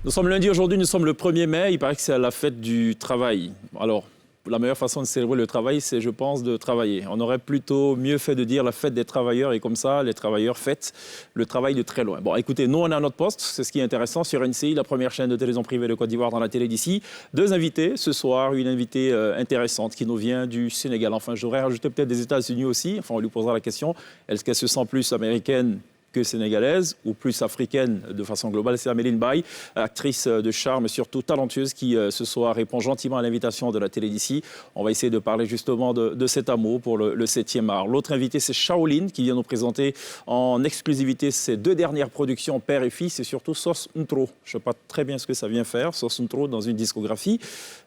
Nous sommes lundi aujourd'hui, nous sommes le 1er mai. Il paraît que c'est la fête du travail. Alors, la meilleure façon de célébrer le travail, c'est, je pense, de travailler. On aurait plutôt mieux fait de dire la fête des travailleurs et comme ça, les travailleurs fêtent le travail de très loin. Bon, écoutez, nous, on est à notre poste. C'est ce qui est intéressant sur NCI, la première chaîne de télévision privée de Côte d'Ivoire dans la télé d'ici. Deux invités ce soir, une invitée intéressante qui nous vient du Sénégal. Enfin, j'aurais rajouté peut-être des États-Unis aussi. Enfin, on lui posera la question. Est-ce qu'elle se sent plus américaine que sénégalaise ou plus africaine de façon globale? C'est Améline Baye, actrice de charme, surtout talentueuse, qui ce soir répond gentiment à l'invitation de la télé d'ici. On va essayer de parler justement de cet amour pour le 7e art. L'autre invité, c'est Shaolin, qui vient nous présenter en exclusivité ses deux dernières productions, Père et Fils, et surtout Sos Ntro. Je ne sais pas très bien ce que ça vient faire, Sos Ntro, dans une discographie.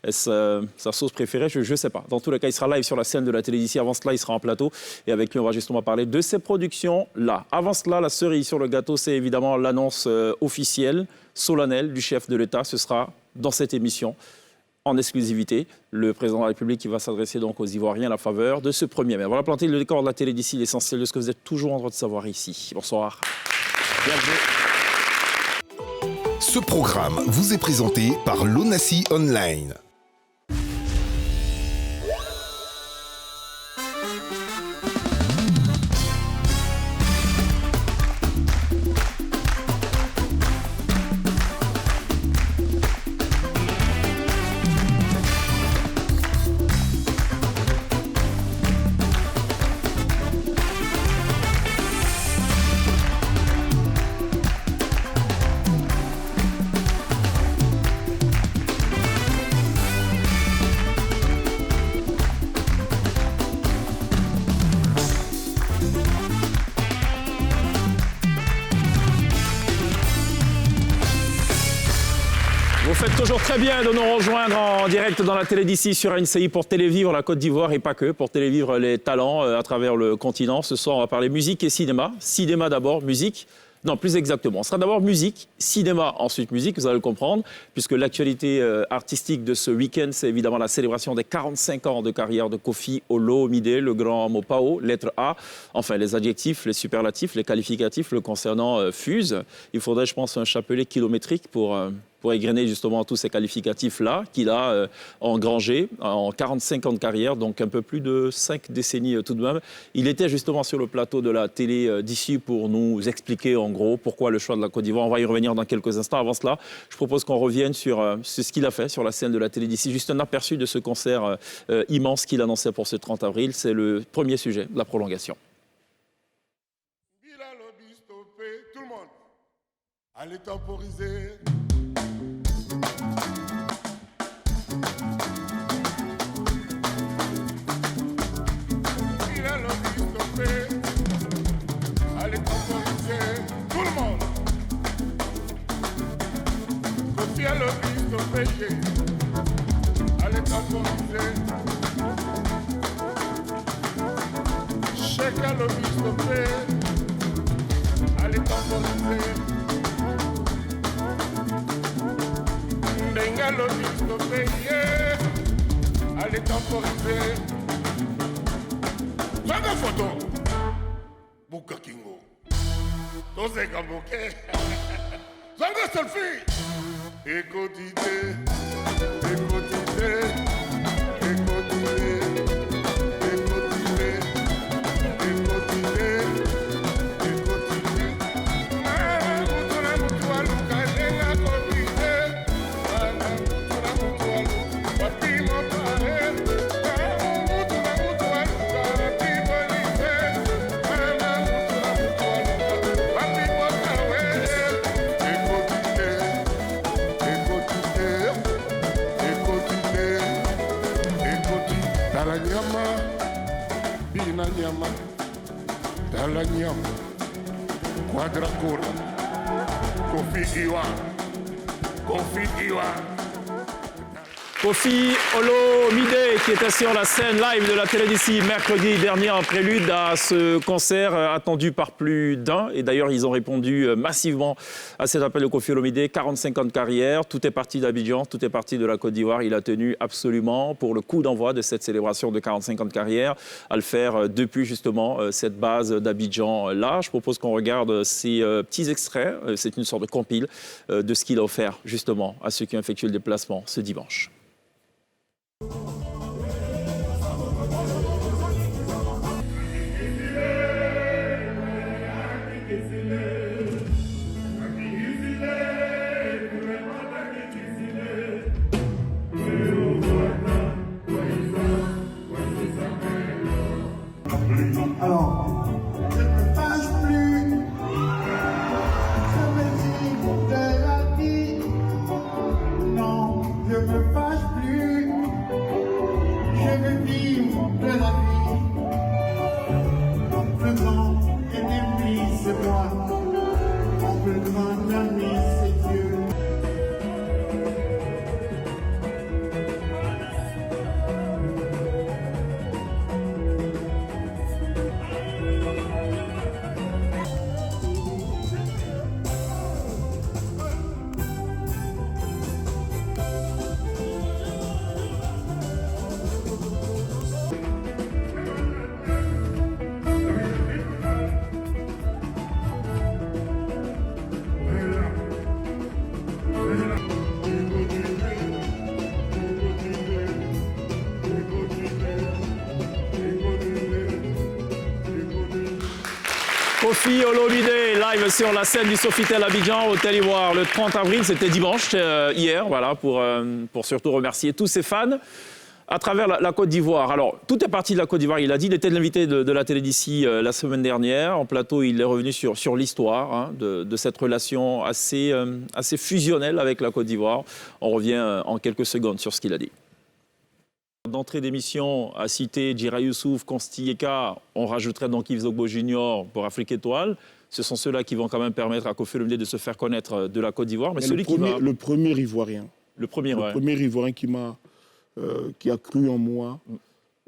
Est-ce sa sauce préférée? Je ne sais pas. Dans tous les cas, il sera live sur la scène de la télé d'ici. Avant cela, il sera en plateau. Et avec lui, on va justement parler de ses productions-là. Avant cela, la cerise sur le gâteau, c'est évidemment l'annonce officielle, solennelle du chef de l'État. Ce sera dans cette émission, en exclusivité, le président de la République qui va s'adresser donc aux Ivoiriens à la faveur de ce 1er mai. Voilà, planter le décor de la télé d'ici, l'essentiel de ce que vous êtes toujours en droit de savoir ici. Bonsoir. Bienvenue. Ce programme vous est présenté par l'ONACI Online. Toujours très bien de nous rejoindre en direct dans la télé d'ici sur NCI pour télévivre la Côte d'Ivoire et pas que, pour télévivre les talents à travers le continent. Ce soir, on va parler musique et cinéma. Cinéma d'abord, musique. Non, plus exactement. Ce sera d'abord musique, cinéma, ensuite musique, vous allez le comprendre, puisque l'actualité artistique de ce week-end, c'est évidemment la célébration des 45 ans de carrière de Koffi Olomide, le grand Mopao, lettre A. Enfin, les adjectifs, les superlatifs, les qualificatifs le concernant fusent. Il faudrait, je pense, un chapelet kilométrique pour égrener justement tous ces qualificatifs-là qu'il a engrangés en 45 ans de carrière, donc un peu plus de 5 décennies tout de même. Il était justement sur le plateau de la télé d'ici pour nous expliquer en gros pourquoi le choix de la Côte d'Ivoire. On va y revenir dans quelques instants. Avant cela, je propose qu'on revienne sur ce qu'il a fait sur la scène de la télé d'ici. Juste un aperçu de ce concert immense qu'il annonçait pour ce 30 avril. C'est le premier sujet de la prolongation. Tout le monde, allez temporiser. Allez temporiser. Tout le monde. Koffi a le vice de péché. Allez temporiser. Cheikh a le vice de paix. Allez temporiser. Ndenga le vice de payer. Allez temporiser. Zanga photo. Buka Kingo. Tose Gamboke. Zanga selfie. Écotité. Écotité. Écotité. Écotité. Écotité. Écotité. Mutuna mutualu kalenga kotité. Mutuna mutualu. Patimo pare. Mutuna mutualu. Patimo lise. Mutuna mutualu. Patimo kawe. Écotité. Écotité. Écotité. Écotité. Dala nyama. Bina nyama. Dala nyama. Quadracura. Koffi Iwan. Koffi Iwan. Kofi Olomide qui était sur la scène live de la télé d'ici mercredi dernier en prélude à ce concert attendu par plus d'un. Et d'ailleurs, ils ont répondu massivement à cet appel de Kofi Olomide. 45 ans de carrière, tout est parti d'Abidjan, tout est parti de la Côte d'Ivoire. Il a tenu absolument pour le coup d'envoi de cette célébration de 45 ans de carrière à le faire depuis justement cette base d'Abidjan-là. Je propose qu'on regarde ces petits extraits. C'est une sorte de compile de ce qu'il a offert justement à ceux qui ont effectué le déplacement ce dimanche. Alors, je ne passe plus, je me dis de la vie, non, je ne passe plus, je veux vivre de la vie, le grand ennemi c'est moi, le grand ami c'est Dieu. Kofi Olomide, live sur la scène du Sofitel Abidjan, Hôtel Ivoire, le 30 avril, c'était dimanche, hier, voilà, pour surtout remercier tous ses fans à travers la Côte d'Ivoire. Alors, tout est parti de la Côte d'Ivoire, il a dit, il était l'invité de la télé d'ici la semaine dernière. En plateau, il est revenu sur l'histoire de cette relation assez fusionnelle avec la Côte d'Ivoire. On revient en quelques secondes sur ce qu'il a dit. D'entrée d'émission, à citer Djira Youssouf, Consti Eka, on rajouterait donc Yves Zogbo Junior pour Afrique Étoile. Ce sont ceux-là qui vont quand même permettre à Kofi Olomide de se faire connaître de la Côte d'Ivoire. Mais le premier Ivoirien. Le premier Ivoirien qui a cru en moi.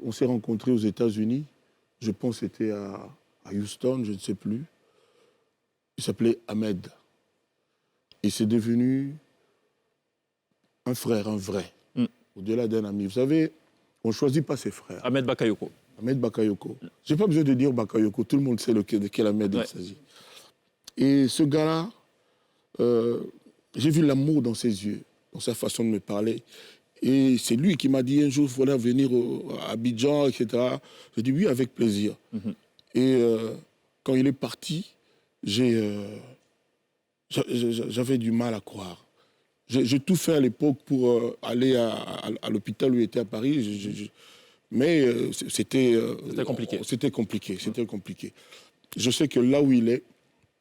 On s'est rencontrés aux États-Unis. Je pense que c'était à Houston, je ne sais plus. Il s'appelait Ahmed. Et c'est devenu un frère, un vrai. Au-delà d'un ami. Vous savez, on ne choisit pas ses frères. Ahmed Bakayoko. Ahmed Bakayoko. Je n'ai pas besoin de dire Bakayoko. Tout le monde sait de quel Ahmed il s'agit. Et ce gars-là, j'ai vu l'amour dans ses yeux, dans sa façon de me parler. Et c'est lui qui m'a dit un jour, il faudrait venir à Abidjan, etc. J'ai dit oui, avec plaisir. Et quand il est parti, j'avais du mal à croire. J'ai tout fait à l'époque pour aller à l'hôpital où il était à Paris. Mais c'était compliqué. C'était compliqué. Je sais que là où il est,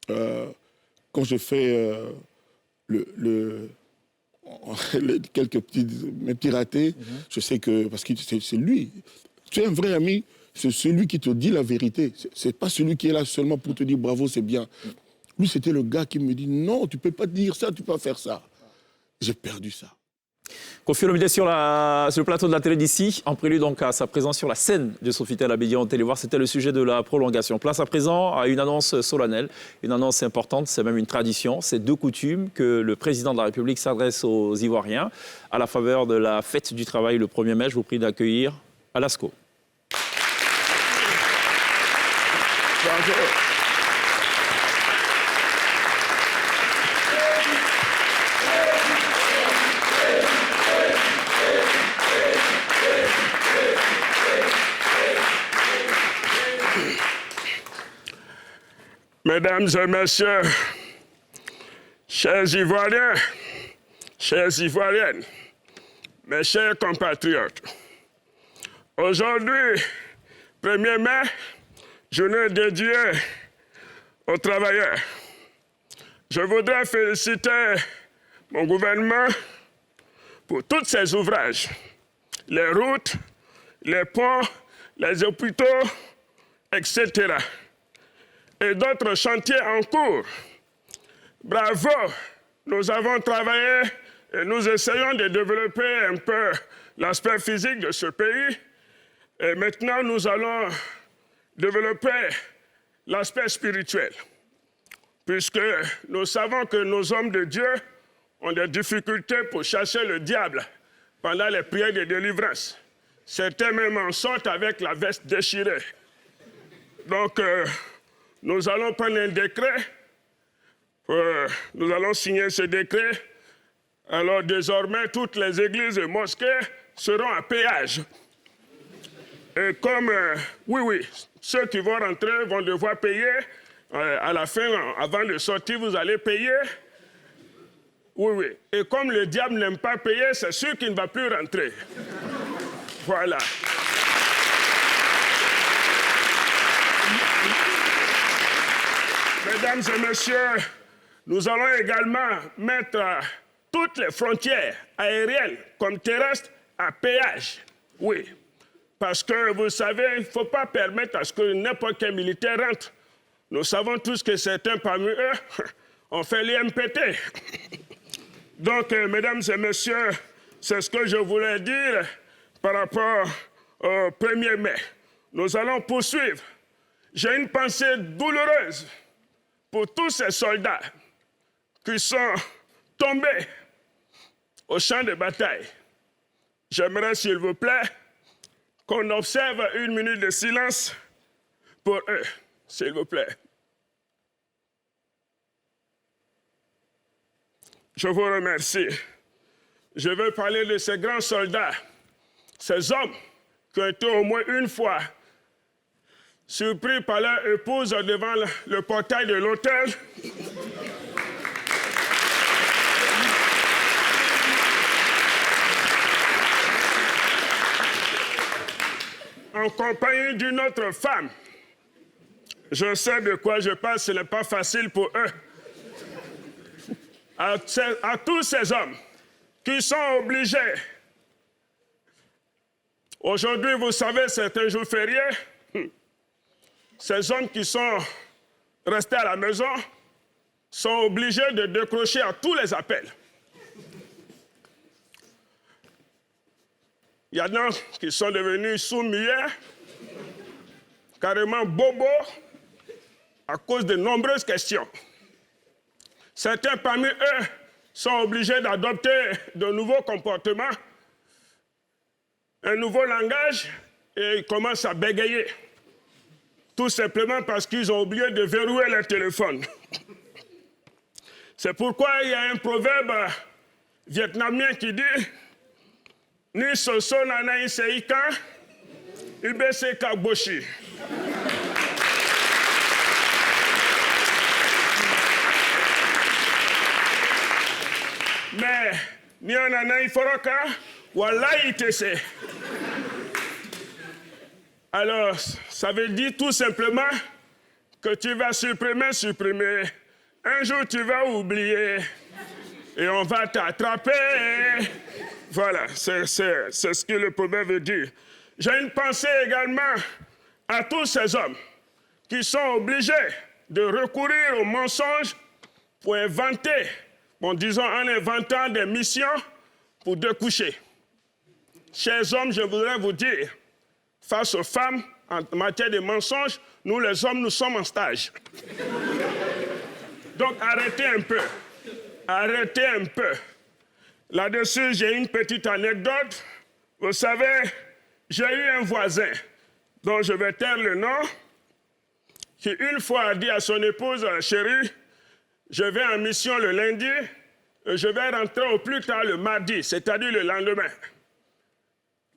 quand j'ai fait quelques petits ratés, je sais que, parce que c'est lui, tu es un vrai ami, c'est celui qui te dit la vérité. C'est pas celui qui est là seulement pour te dire bravo, c'est bien. Lui, c'était le gars qui me dit non, tu peux pas dire ça, tu peux pas faire ça. J'ai perdu ça. Kofi Olomide sur le plateau de la télé d'ici, en prélude donc à sa présence sur la scène de Sofitel Abidjan Hôtel Ivoire, c'était le sujet de la prolongation. Place à présent à une annonce solennelle, une annonce importante, c'est même une tradition, c'est de coutume que le président de la République s'adresse aux Ivoiriens à la faveur de la fête du travail le 1er mai. Je vous prie d'accueillir Alasco. Mesdames et messieurs, chers Ivoiriens, chères Ivoiriennes, mes chers compatriotes, aujourd'hui, 1er mai, journée dédiée aux travailleurs. Je voudrais féliciter mon gouvernement pour tous ces ouvrages, les routes, les ponts, les hôpitaux, etc. et d'autres chantiers en cours. Bravo, nous avons travaillé Et nous essayons de développer un peu l'aspect physique de ce pays. Et maintenant, nous allons développer l'aspect spirituel. Puisque nous savons que nos hommes de Dieu ont des difficultés pour chasser le diable pendant les prières de délivrance. Certains même en sortent avec la veste déchirée. Donc, nous allons prendre un décret. Nous allons signer ce décret. Alors, désormais, toutes les églises et mosquées seront à péage. Et comme, oui, ceux qui vont rentrer vont devoir payer. À la fin, avant de sortir, vous allez payer. Oui. Et comme le diable n'aime pas payer, c'est sûr qu'il ne va plus rentrer. Voilà. Mesdames et messieurs, nous allons également mettre toutes les frontières aériennes comme terrestres à péage. Oui. Parce que, vous savez, il ne faut pas permettre à ce que n'importe quel militaire rentre. Nous savons tous que certains parmi eux ont fait l'IMPT. Donc, mesdames et messieurs, c'est ce que je voulais dire par rapport au 1er mai. Nous allons poursuivre. J'ai une pensée douloureuse pour tous ces soldats qui sont tombés au champ de bataille. J'aimerais, s'il vous plaît, qu'on observe 1 minute de silence pour eux, s'il vous plaît. Je vous remercie. Je veux parler de ces grands soldats, ces hommes qui ont été au moins une fois surpris par leur épouse devant le portail de l'hôtel. En compagnie d'une autre femme. Je sais de quoi je parle, ce n'est pas facile pour eux. À tous ces hommes qui sont obligés. Aujourd'hui, vous savez, c'est un jour férié. Ces hommes qui sont restés à la maison sont obligés de décrocher à tous les appels. Il y en a qui sont devenus sous-muets, carrément bobos, à cause de nombreuses questions. Certains parmi eux sont obligés d'adopter de nouveaux comportements, un nouveau langage, et ils commencent à bégayer. Tout simplement parce qu'ils ont oublié de verrouiller leur téléphone. C'est pourquoi il y a un proverbe vietnamien qui dit « Ni soso nana iseika, ibese kaboshi ». Mais ni nana iforoka, wala itese. Alors, ça veut dire tout simplement que tu vas supprimer. Un jour, tu vas oublier et on va t'attraper. Voilà, c'est ce que le proverbe veut dire. J'ai une pensée également à tous ces hommes qui sont obligés de recourir aux mensonges pour inventer, disons en inventant des missions pour découcher. Chers hommes, je voudrais vous dire, face aux femmes, en matière de mensonges, nous les hommes, nous sommes en stage. Donc arrêtez un peu. Arrêtez un peu. Là-dessus, j'ai une petite anecdote. Vous savez, j'ai eu un voisin, dont je vais taire le nom, qui une fois a dit à son épouse, chérie, je vais en mission le lundi, et je vais rentrer au plus tard le mardi, c'est-à-dire le lendemain.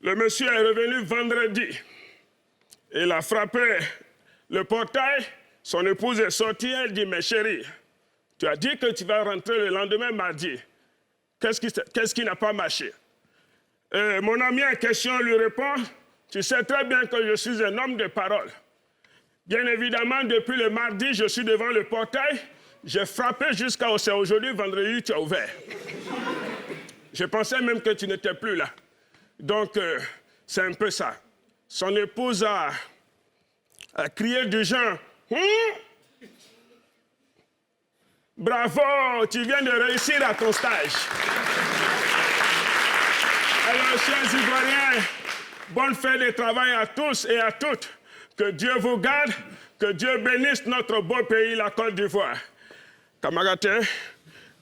Le monsieur est revenu vendredi. Il a frappé le portail, son épouse est sortie, elle dit, mais chérie, tu as dit que tu vas rentrer le lendemain mardi. Qu'est-ce qui n'a pas marché? Mon ami en question lui répond, tu sais très bien que je suis un homme de parole. Bien évidemment, depuis le mardi, je suis devant le portail, j'ai frappé jusqu'à aujourd'hui, vendredi, tu as ouvert. Je pensais même que tu n'étais plus là. Donc, c'est un peu ça. Son épouse a crié du genre, bravo, tu viens de réussir à ton stage. Alors, chers Ivoiriens, bonne fête de travail à tous et à toutes. Que Dieu vous garde, que Dieu bénisse notre beau pays, la Côte d'Ivoire. Camarade,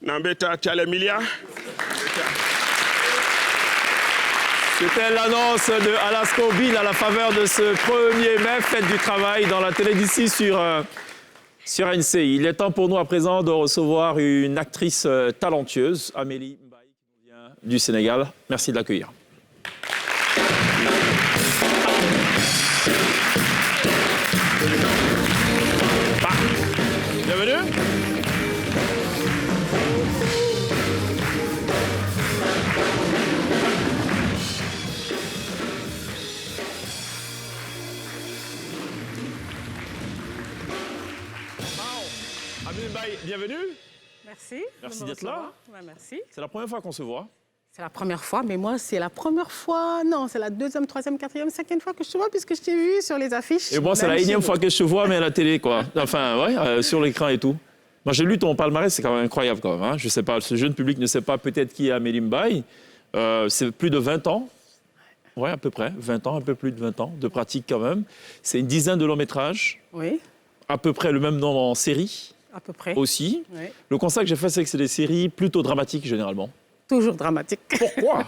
Nambeta Tchalemilia. C'était l'annonce de Alasko Bill à la faveur de ce 1er mai, fête du travail dans la télé d'ici sur NCI. Il est temps pour nous à présent de recevoir une actrice talentueuse, Amélie Mbaye, qui nous vient du Sénégal. Merci de l'accueillir. Bienvenue. Amélie Mbaye, bienvenue. Merci. Merci d'être là. Ouais, merci. C'est la première fois qu'on se voit. C'est la première fois, mais moi, c'est la première fois. Non, c'est la deuxième, troisième, quatrième, cinquième fois que je te vois, puisque je t'ai vu sur les affiches. Et moi, c'est la énième fois que je te vois, mais à la télé, quoi. Enfin, ouais, sur l'écran et tout. Moi, j'ai lu ton palmarès, c'est quand même incroyable, quand même. Hein. Je sais pas, ce jeune public ne sait pas peut-être qui est Amélie Mbaye. C'est plus de 20 ans. Oui, à peu près. 20 ans, un peu plus de 20 ans de pratique, quand même. C'est une dizaine de longs métrages. Oui. À peu près le même nombre en série. À peu près. Aussi. Oui. Le constat que j'ai fait, c'est que c'est des séries plutôt dramatiques, généralement. Toujours dramatique. Pourquoi?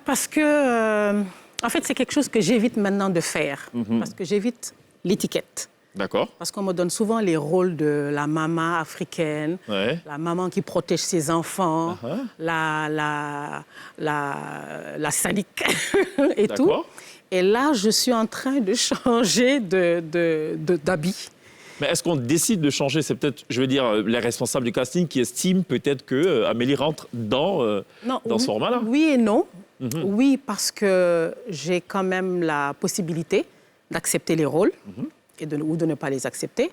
Parce que, en fait, c'est quelque chose que j'évite maintenant de faire. Parce que j'évite l'étiquette. D'accord. Parce qu'on me donne souvent les rôles de la maman africaine, Ouais. la maman qui protège ses enfants, la sadique et tout. D'accord. Et là, je suis en train de changer d'habit. Mais est-ce qu'on décide de changer? C'est peut-être, je veux dire, les responsables du casting qui estiment peut-être que Amélie rentre dans ce format-là. Oui et non. Oui, parce que j'ai quand même la possibilité d'accepter les rôles ou de ne pas les accepter.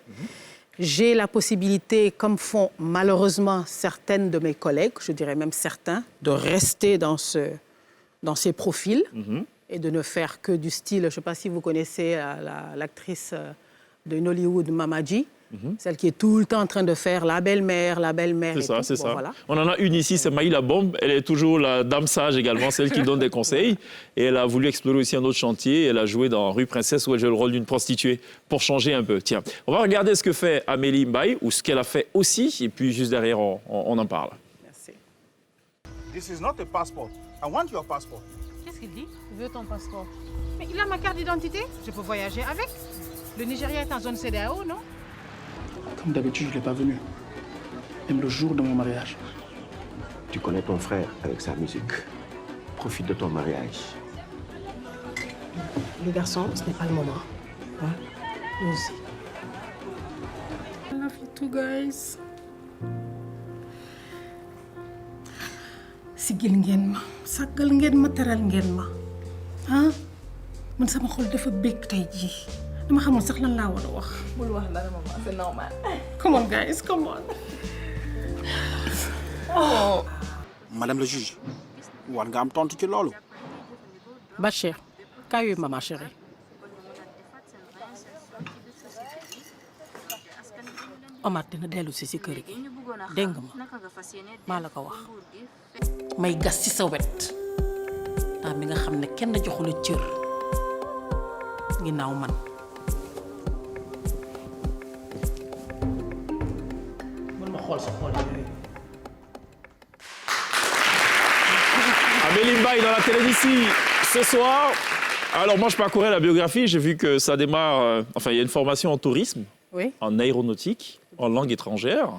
J'ai la possibilité, comme font malheureusement certaines de mes collègues, je dirais même certains, de rester dans ces profils et de ne faire que du style. Je ne sais pas si vous connaissez l'actrice de Nollywood, Mamaji, celle qui est tout le temps en train de faire la belle-mère. C'est ça, c'est Bon, ça. voilà. On en a une ici, c'est Maï la Bombe. Elle est toujours la dame sage également, celle qui donne des conseils. Et elle a voulu explorer aussi un autre chantier. Elle a joué dans Rue Princesse où elle joue le rôle d'une prostituée pour changer un peu. Tiens, on va regarder ce que fait Amélie Mbaye ou ce qu'elle a fait aussi. Et puis juste derrière, on en parle. Merci. This is not a passport. I want your passport. Qu'est-ce qu'il dit? Je veux ton passeport. Mais il a ma carte d'identité. Je peux voyager avec. Le Nigeria est en zone CEDEAO, non? Comme d'habitude, je ne l'ai pas venu. Même le jour de mon mariage. Tu connais ton frère avec sa musique. Profite de ton mariage. Les garçons, ce n'est pas le moment. Hein? Nous aussi. I love you too, guys. Sigil ngeen ma sagal ngeen ma teral ngeen ma ah man sama xol dafa bég tey jii dama xamul sax lan laa war a wax. Bul wax dara, maman, c'est normal. Come on, guys, come on. Madame le juge, war nga am tontu ci loolu. Bachir, kaay ma chérie. Omar dina dellu si kër gi dégg nga ma maa la ko wax may gas ci sa wet daa mi nga xam ne kenn joxu la cër ginnaaw man. Amélie Mbaye dans la télé d'ici ce soir. Alors moi je parcourais la biographie, j'ai vu que ça démarre, il y a une formation en tourisme, en aéronautique, en langue étrangère.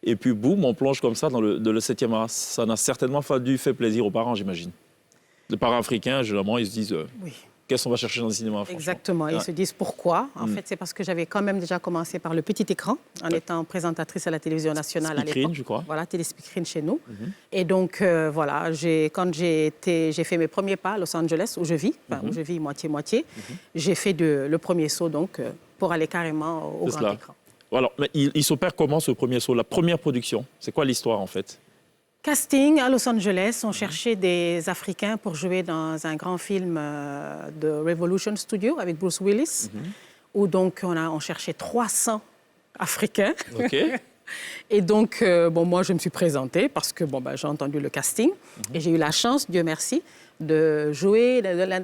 Et puis boum, on plonge comme ça dans le 7e art. Ça n'a certainement pas dû faire plaisir aux parents, j'imagine. Les parents africains, généralement, ils se disent qu'est-ce qu'on va chercher dans le cinéma? Exactement, ils se disent pourquoi. En fait, c'est parce que j'avais quand même déjà commencé par le petit écran, en étant présentatrice à la télévision nationale à l'époque. Je crois. Voilà, téléspeakerine chez nous. Et donc, voilà, quand j'ai fait mes premiers pas à Los Angeles, où je vis, où je vis moitié-moitié, j'ai fait le premier saut, donc, pour aller carrément au grand écran. Alors, mais il s'opère comment ce premier saut? La première production, c'est quoi l'histoire en fait? Casting à Los Angeles, on cherchait des Africains pour jouer dans un grand film de Revolution Studio avec Bruce Willis, où donc on cherchait 300 Africains. Et donc, moi, je me suis présentée parce que j'ai entendu le casting et j'ai eu la chance, Dieu merci, de jouer,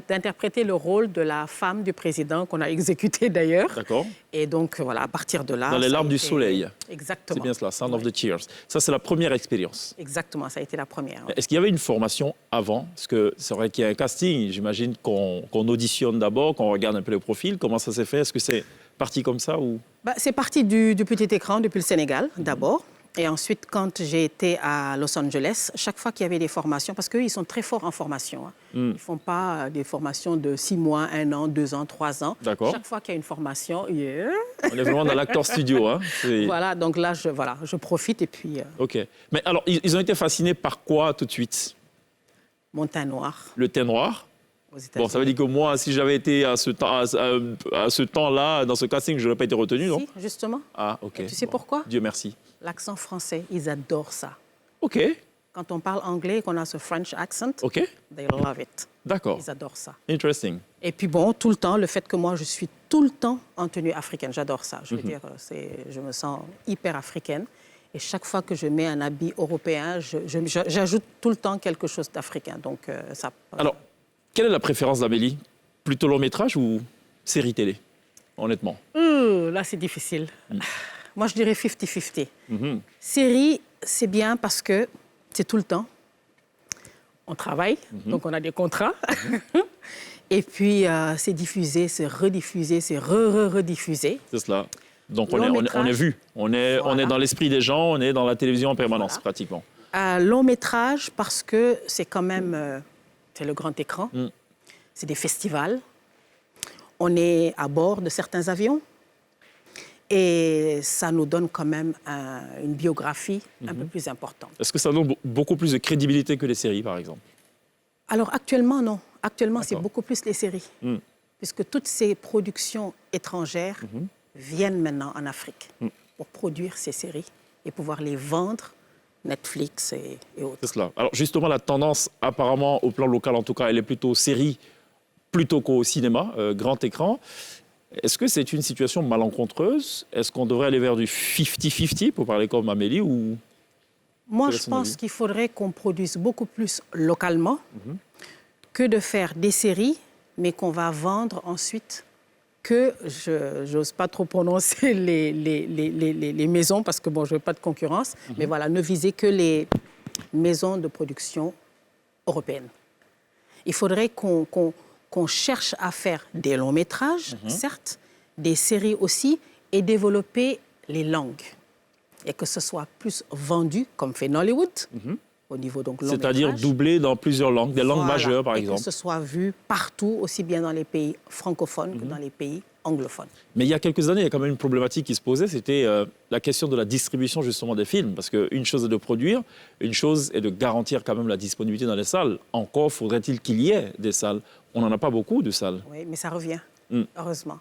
d'interpréter le rôle de la femme du président qu'on a exécuté d'ailleurs. D'accord. Et donc, voilà, à partir de là... Dans les larmes du soleil. Exactement. C'est bien cela, Sound of the Tears. Ça, c'est la première expérience. Exactement, ça a été la première. Est-ce qu'il y avait une formation avant? Parce que c'est vrai qu'il y a un casting. J'imagine qu'on auditionne d'abord, qu'on regarde un peu le profil. Comment ça s'est fait? Est-ce que c'est parti comme ça ou... C'est parti du petit écran depuis le Sénégal, d'abord. Et ensuite, quand j'ai été à Los Angeles, chaque fois qu'il y avait des formations, parce qu'eux, ils sont très forts en formation. Ils ne font pas des formations de 6 mois, 1 an, 2 ans, 3 ans. D'accord. Chaque fois qu'il y a une formation, On est vraiment dans l'acteur studio. Hein. Voilà, donc là, je profite et puis... OK. Mais alors, ils ont été fascinés par quoi tout de suite? Mon teint noir. Le teint noir? Bon, ça veut dire que moi, si j'avais été à ce temps-là, dans ce casting, je n'aurais pas été retenu, non? Si, justement. Ah, OK. Et tu sais pourquoi? Dieu merci. L'accent français, ils adorent ça. OK. Quand on parle anglais, qu'on a ce French accent, OK. They love it. D'accord. Ils adorent ça. Interesting. Et puis tout le temps, le fait que moi, je suis tout le temps en tenue africaine, j'adore ça. Je veux dire, je me sens hyper africaine. Et chaque fois que je mets un habit européen, j'ajoute tout le temps quelque chose d'africain. Donc, ça... Alors, quelle est la préférence d'Amélie? Plutôt long métrage ou série télé, honnêtement? Là, c'est difficile. Moi, je dirais 50-50. Série, c'est bien parce que c'est tout le temps. On travaille, donc on a des contrats. Et puis, c'est diffusé, c'est rediffusé, c'est rediffusé. C'est cela. Donc, on est vu. On est dans l'esprit des gens, on est dans la télévision en permanence, pratiquement. Long métrage, parce que c'est quand même... c'est le grand écran. C'est des festivals. On est à bord de certains avions. Et ça nous donne quand même une biographie un peu plus importante. Est-ce que ça donne beaucoup plus de crédibilité que les séries, par exemple? Alors, actuellement, non. Actuellement, c'est beaucoup plus les séries. Puisque toutes ces productions étrangères viennent maintenant en Afrique pour produire ces séries et pouvoir les vendre, Netflix et autres. C'est cela. Alors, justement, la tendance, apparemment, au plan local, en tout cas, elle est plutôt série plutôt qu'au cinéma, grand écran. Est-ce que c'est une situation malencontreuse? Est-ce qu'on devrait aller vers du 50-50 pour parler comme Amélie ou... Moi, je pense qu'il faudrait qu'on produise beaucoup plus localement que de faire des séries, mais qu'on va vendre ensuite que, je n'ose pas trop prononcer les maisons parce que, je ne veux pas de concurrence, mais voilà, ne viser que les maisons de production européennes. Il faudrait qu'on cherche à faire des longs métrages, certes, des séries aussi, et développer les langues. Et que ce soit plus vendu, comme fait Nollywood, au niveau donc long métrage. C'est-à-dire doublé dans plusieurs langues, des langues majeures, par exemple. Et que ce soit vu partout, aussi bien dans les pays francophones que dans les pays anglophones. Mais il y a quelques années, il y a quand même une problématique qui se posait, c'était la question de la distribution justement des films. Parce qu'une chose est de produire, une chose est de garantir quand même la disponibilité dans les salles. Encore faudrait-il qu'il y ait des salles. On n'en a pas beaucoup de salles. Oui, mais ça revient, heureusement.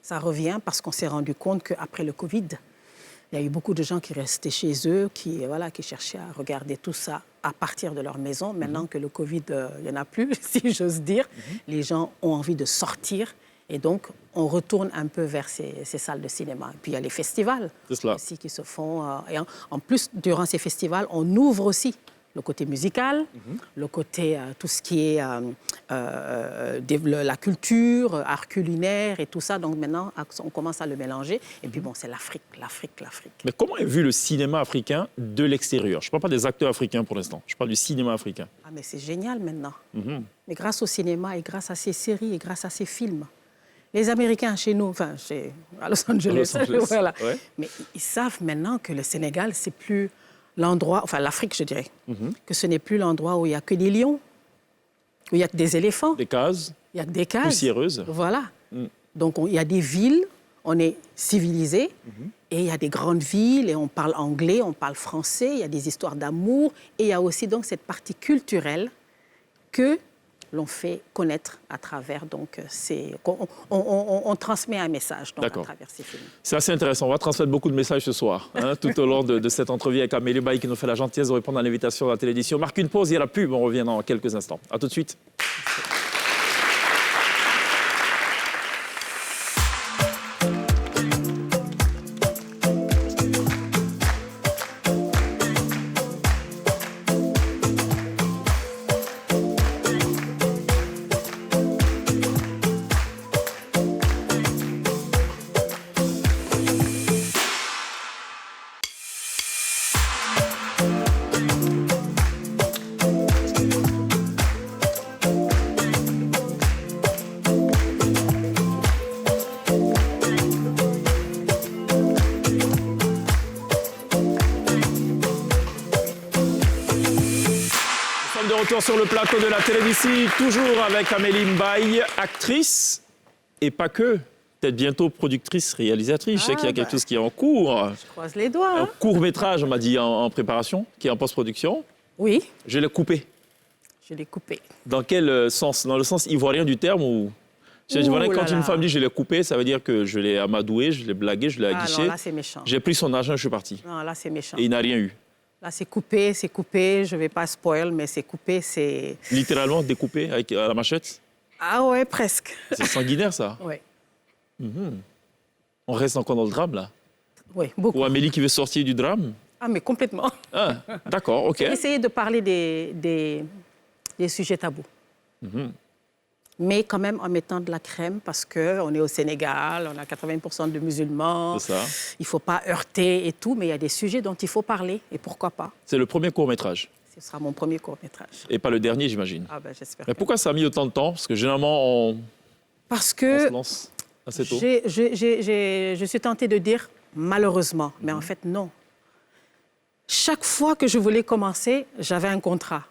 Ça revient parce qu'on s'est rendu compte qu'après le Covid, il y a eu beaucoup de gens qui restaient chez eux, qui cherchaient à regarder tout ça à partir de leur maison. Maintenant que le Covid, il n'y en a plus, si j'ose dire, les gens ont envie de sortir. Et donc, on retourne un peu vers ces salles de cinéma. Et puis, il y a les festivals aussi qui se font. Et en plus, durant ces festivals, on ouvre aussi le côté musical, le côté tout ce qui est la culture, art culinaire et tout ça. Donc maintenant, on commence à le mélanger. Et puis c'est l'Afrique. Mais comment est vu le cinéma africain de l'extérieur? Je ne parle pas des acteurs africains pour l'instant. Je parle du cinéma africain. Ah, mais c'est génial maintenant. Mais grâce au cinéma et grâce à ces séries et grâce à ces films, les Américains chez nous, à Los Angeles, voilà. Ouais. Mais ils savent maintenant que le Sénégal, c'est plus l'endroit, enfin l'Afrique, je dirais, que ce n'est plus l'endroit où il n'y a que des lions, où il n'y a que des éléphants. Des cases. Il y a que des cases. Poussiéreuses. Voilà. Donc il y a des villes, on est civilisé, et il y a des grandes villes, et on parle anglais, on parle français, il y a des histoires d'amour, et il y a aussi donc cette partie culturelle que l'on fait connaître à travers, donc, on transmet un message donc, à travers ces films. C'est assez intéressant. On va transmettre beaucoup de messages ce soir, tout au long de cette entrevue avec Amélie Baye qui nous fait la gentillesse de répondre à l'invitation de la télévision. On marque une pause, il y a la pub, on revient dans quelques instants. À tout de suite. de retour sur le plateau de la télévision, toujours avec Amélie Mbaye, actrice, et pas que. Peut-être bientôt productrice, réalisatrice. Je sais qu'il y a quelque chose qui est en cours. Je croise les doigts. Un court-métrage, on m'a dit, en préparation, qui est en post-production. Oui. Je l'ai coupé. Je l'ai coupé. Dans quel sens? Dans le sens ivoirien du terme ou... Quand une femme dit je l'ai coupé, ça veut dire que je l'ai amadoué, je l'ai blagué, je l'ai aguiché. Non, là, c'est méchant. J'ai pris son argent, je suis parti. Non, là, c'est méchant. Et il n'a rien eu. Là, c'est coupé. Je ne vais pas spoil, mais c'est coupé, c'est... Littéralement découpé avec à la machette? Ah ouais, presque. C'est sanguinaire, ça? Oui. On reste encore dans le drame, là? Oui, beaucoup. Ou Amélie qui veut sortir du drame? Ah, mais complètement. Ah, d'accord, OK. Essayer de parler des sujets tabous. Mais quand même en mettant de la crème parce qu'on est au Sénégal, on a 80% de musulmans. C'est ça. Il ne faut pas heurter et tout, mais il y a des sujets dont il faut parler et pourquoi pas. C'est le premier court-métrage? Ce sera mon premier court-métrage. Et pas le dernier, j'imagine? Ah ben j'espère. Mais pourquoi ça a mis autant de temps? Parce que généralement, on se lance assez tôt. Je suis tentée de dire malheureusement, mais en fait non. Chaque fois que je voulais commencer, j'avais un contrat.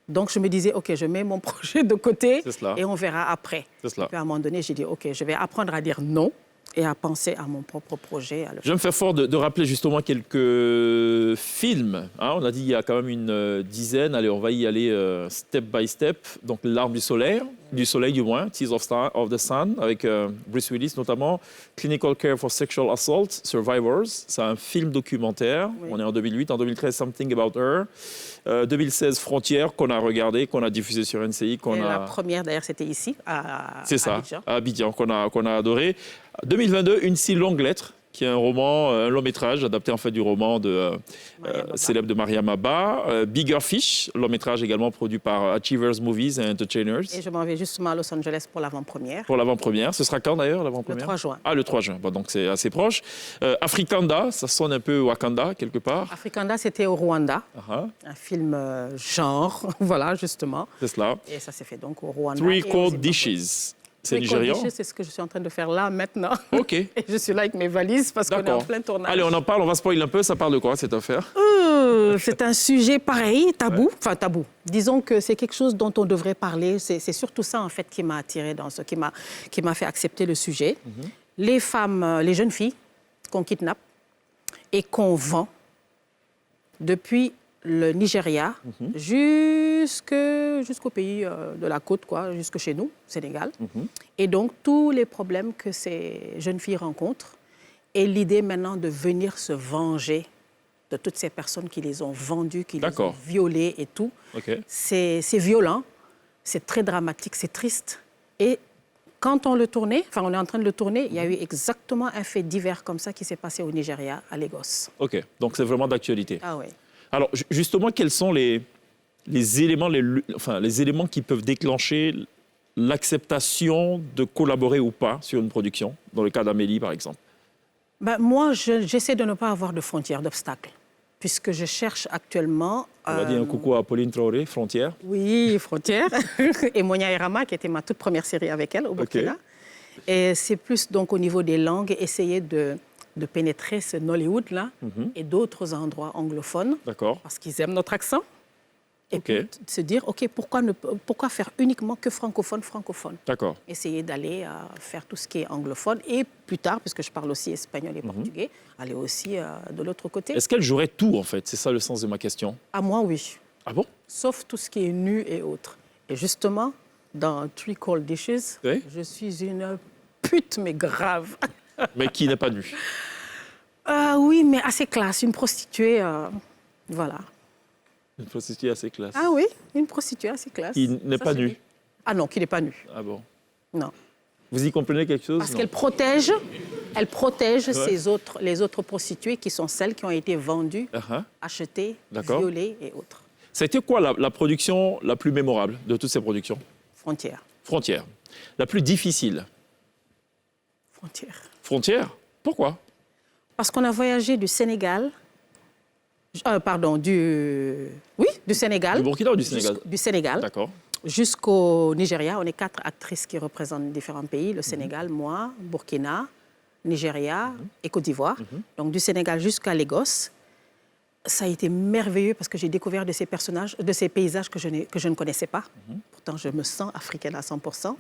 Donc, je me disais, OK, je mets mon projet de côté et on verra après. Et puis, à un moment donné, j'ai dit, OK, je vais apprendre à dire non et à penser à mon propre projet. Je me fais fort de rappeler justement quelques films. Hein, on a dit il y a quand même une dizaine. Allez, on va y aller step by step. Donc, L'arme du soleil du moins, Tears of the Sun, avec Bruce Willis notamment. Clinical Care for Sexual Assault, Survivors. C'est un film documentaire. Oui. On est en 2008. En 2013, Something About Her. 2016, Frontières, qu'on a regardé, qu'on a diffusé sur NCI. La première, d'ailleurs, c'était ici, à Abidjan. À Abidjan, qu'on a adoré. 2022, Une si longue lettre, qui est un roman, un long métrage, adapté en fait du roman célèbre de Mariam Abba. Bigger Fish, long métrage également produit par Achievers Movies and Entertainers. Et je m'en vais justement à Los Angeles pour l'avant-première. Pour l'avant-première. Ce sera quand d'ailleurs, l'avant-première? Le 3 juin. Ah, le 3 juin. Bon, donc c'est assez proche. Afrikanda, ça sonne un peu Wakanda, quelque part. Afrikanda, c'était au Rwanda. Un film genre, voilà, justement. C'est cela. Et ça s'est fait donc au Rwanda. Three Cold Dishes. C'est nigérian? C'est ce que je suis en train de faire là, maintenant. OK. Et je suis là avec mes valises parce qu'on est en plein tournage. Allez, on en parle, on va spoiler un peu. Ça parle de quoi, cette affaire? C'est un sujet pareil, tabou. Ouais. Enfin, tabou. Disons que c'est quelque chose dont on devrait parler. C'est surtout ça, en fait, qui m'a attirée qui m'a fait accepter le sujet. Les femmes, les jeunes filles qu'on kidnappe et qu'on vend depuis le Nigeria jusqu'au pays de la côte, quoi, jusque chez nous, Sénégal. Et donc, tous les problèmes que ces jeunes filles rencontrent et l'idée maintenant de venir se venger de toutes ces personnes qui les ont vendues, qui les ont violées et tout. C'est violent, c'est très dramatique, c'est triste. Et quand on le tournait, enfin on est en train de le tourner, il y a eu exactement un fait divers comme ça qui s'est passé au Nigeria, à Lagos. OK, donc c'est vraiment d'actualité. Ah oui. Alors, justement, quels sont les éléments qui peuvent déclencher l'acceptation de collaborer ou pas sur une production, dans le cas d'Amélie, par exemple? Moi, j'essaie de ne pas avoir de frontières, d'obstacles, puisque je cherche actuellement... On va dire un coucou à Pauline Traoré, Frontières. Oui, Frontières. Et Monia Erama, qui était ma toute première série avec elle, au Burkina. Et c'est plus donc au niveau des langues, essayer de pénétrer ce Nollywood-là et d'autres endroits anglophones. D'accord. Parce qu'ils aiment notre accent. Et puis se dire, OK, pourquoi faire uniquement que francophone? D'accord. Essayer d'aller faire tout ce qui est anglophone. Et plus tard, puisque je parle aussi espagnol et portugais, aller aussi de l'autre côté. Est-ce qu'elle jouerait tout, en fait? C'est ça le sens de ma question. À moi, oui. Ah bon? Sauf tout ce qui est nu et autres. Et justement, dans Three Cold Dishes, je suis une pute, mais grave. Mais qui n'est pas nue? Oui, mais assez classe. Une prostituée, voilà. Une prostituée assez classe. Ah oui, une prostituée assez classe. Qui n'est pas nue? Ah non, qui n'est pas nue. Ah bon? Non. Vous y comprenez quelque chose? Parce qu'elle protège les autres prostituées qui sont celles qui ont été vendues, achetées, violées et autres. Ça a été quoi la production la plus mémorable de toutes ces productions? Frontières. La plus difficile? Frontières? Pourquoi? Parce qu'on a voyagé du Sénégal... du Sénégal. Du Burkina ou du Sénégal? Du Sénégal. D'accord. Jusqu'au Nigeria. On est 4 actrices qui représentent différents pays. Le Sénégal, moi, Burkina, Nigeria et Côte d'Ivoire. Donc du Sénégal jusqu'à Lagos. Ça a été merveilleux parce que j'ai découvert de ces personnages, de ces paysages que je ne connaissais pas. Pourtant, je me sens africaine à 100%.